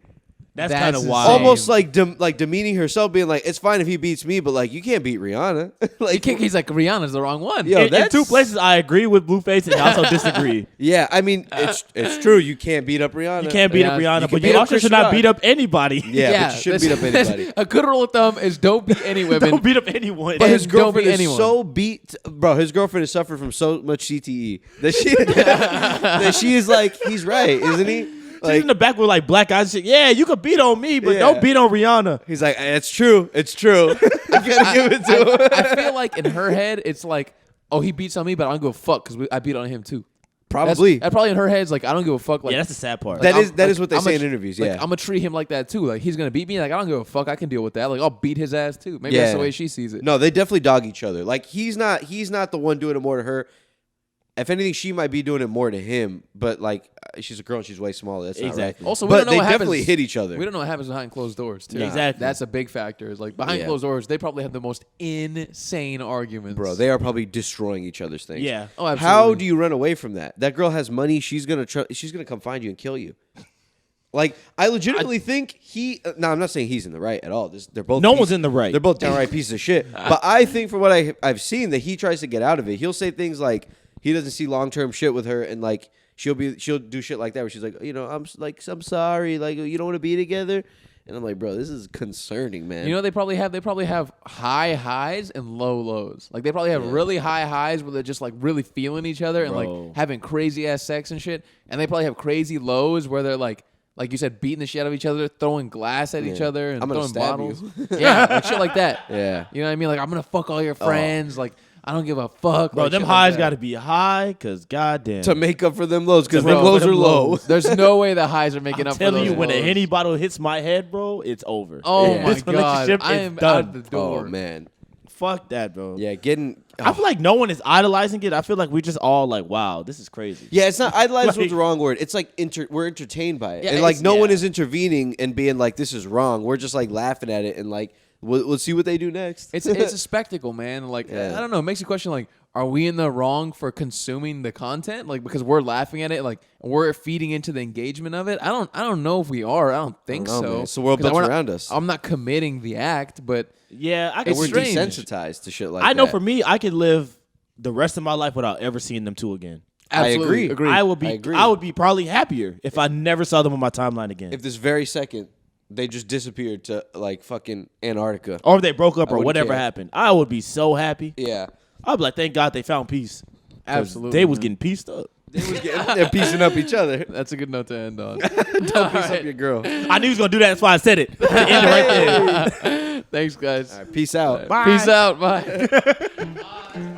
that's That's kind of insane. wild. Almost like demeaning herself, being like, it's fine if he beats me, but like you can't beat Rihanna. like He's like, Rihanna's the wrong one. Yo, in that's two places, I agree with Blueface and I also disagree. yeah, I mean it's true. You can't beat up Rihanna. You can't beat up Yeah, Rihanna, you can but beat you up also Chris should not Rock. beat up anybody. Yeah, but you shouldn't beat up anybody. A good rule of thumb is don't beat any women. Don't beat up anyone. But his And don't girlfriend beat is anyone. so beat, bro. His girlfriend has suffered from so much CTE that she that she is like, he's right, isn't he? She's Like in the back with like black eyes and shit. Yeah, you could beat on me, but Yeah. don't beat on Rihanna. he's like, it's true, it's true. I gotta give it to him. I feel like in her head, it's like, oh, he beats on me, but I don't give a fuck because I beat on him too. Probably. That's probably in her head. It's like, I don't give a fuck. Like, Yeah, that's the sad part. That I'm- is what they I'm say a- in interviews. Like, Yeah, I'm gonna treat him like that too. Like he's gonna beat me. Like I don't give a fuck. I can deal with that. Like I'll beat his ass too. Maybe that's the Yeah. way she sees it. no, they definitely dog each other. Like he's not the one doing it more to her. If anything, she might be doing it more to him. But like, she's a girl and she's way smaller. That's Exactly. not right. Also, we but don't know they what definitely happens. hit each other. We don't know what happens behind closed doors too. Nah. Exactly. That's a big factor. Is like behind Yeah. closed doors, they probably have the most insane arguments. Bro, they are probably destroying each other's things. Yeah. Oh, absolutely. How do you run away from that? That girl has money. She's gonna come find you and kill you. Like I legitimately think he. No, I'm not saying he's in the right at all. They're both. No one's in the right. They're both downright pieces of shit. But I think from what I've seen that he tries to get out of it. He'll say things like he doesn't see long term shit with her, and like she'll do shit like that where she's like, I'm sorry, like you don't want to be together. And I'm like, bro, this is concerning, man. You know, they probably have high highs and low lows. Like they probably have really high highs where they're just like really feeling each other and Bro. like having crazy ass sex and shit. And they probably have crazy lows where they're like you said, beating the shit out of each other, throwing glass at each other, and I'm gonna throwing stab bottles. you. Yeah, like shit like that. Yeah. You know what I mean? Like I'm gonna fuck all your friends. Like I don't give a fuck. Bro, like, them shit like highs that. got to be high, because goddamn. to make up for them lows because To them make up lows for are them low. lows. There's no way the highs are making I'm up. telling for you, those when a lows. Henny bottle hits my head, bro, it's over. Oh Yeah. my This god, relationship I is am done. out the door. Oh man, Fuck that, bro. yeah, getting. I feel like no one is idolizing it. I feel like we just all like, wow, this is crazy. Yeah, it's not idolize was Like- the wrong word. It's like we're entertained by it, Yeah, and like it's- no one yeah. is intervening and being like this is wrong. We're just like laughing at it and like we'll see what they do next. It's a spectacle, man. Like Yeah. I don't know. It makes you question like, are we in the wrong for consuming the content? Like because we're laughing at it, like we're feeding into the engagement of it. I don't know if we are. I don't think know, so. man. It's the world 'Cause built we're not- around us. I'm not committing the act, but Yeah, I and can we're strange. desensitized to shit like I know that. for me, I could live the rest of my life without ever seeing them two again. absolutely agree. I would be agree. I would be probably happier if I never saw them on my timeline again. if this very second they just disappeared to like fucking Antarctica. or if they broke up or wouldn't whatever care. happened. I would be so happy. Yeah, I'd be like, thank God they found peace. 'Cause Absolutely, They was man. getting pieced up. they're piecing up each other. That's a good note to end on. Piece up your girl. I knew he was going to do that. That's why I said it. To end it right there. Thanks, guys. All right, peace out. Bye. Peace out. Bye.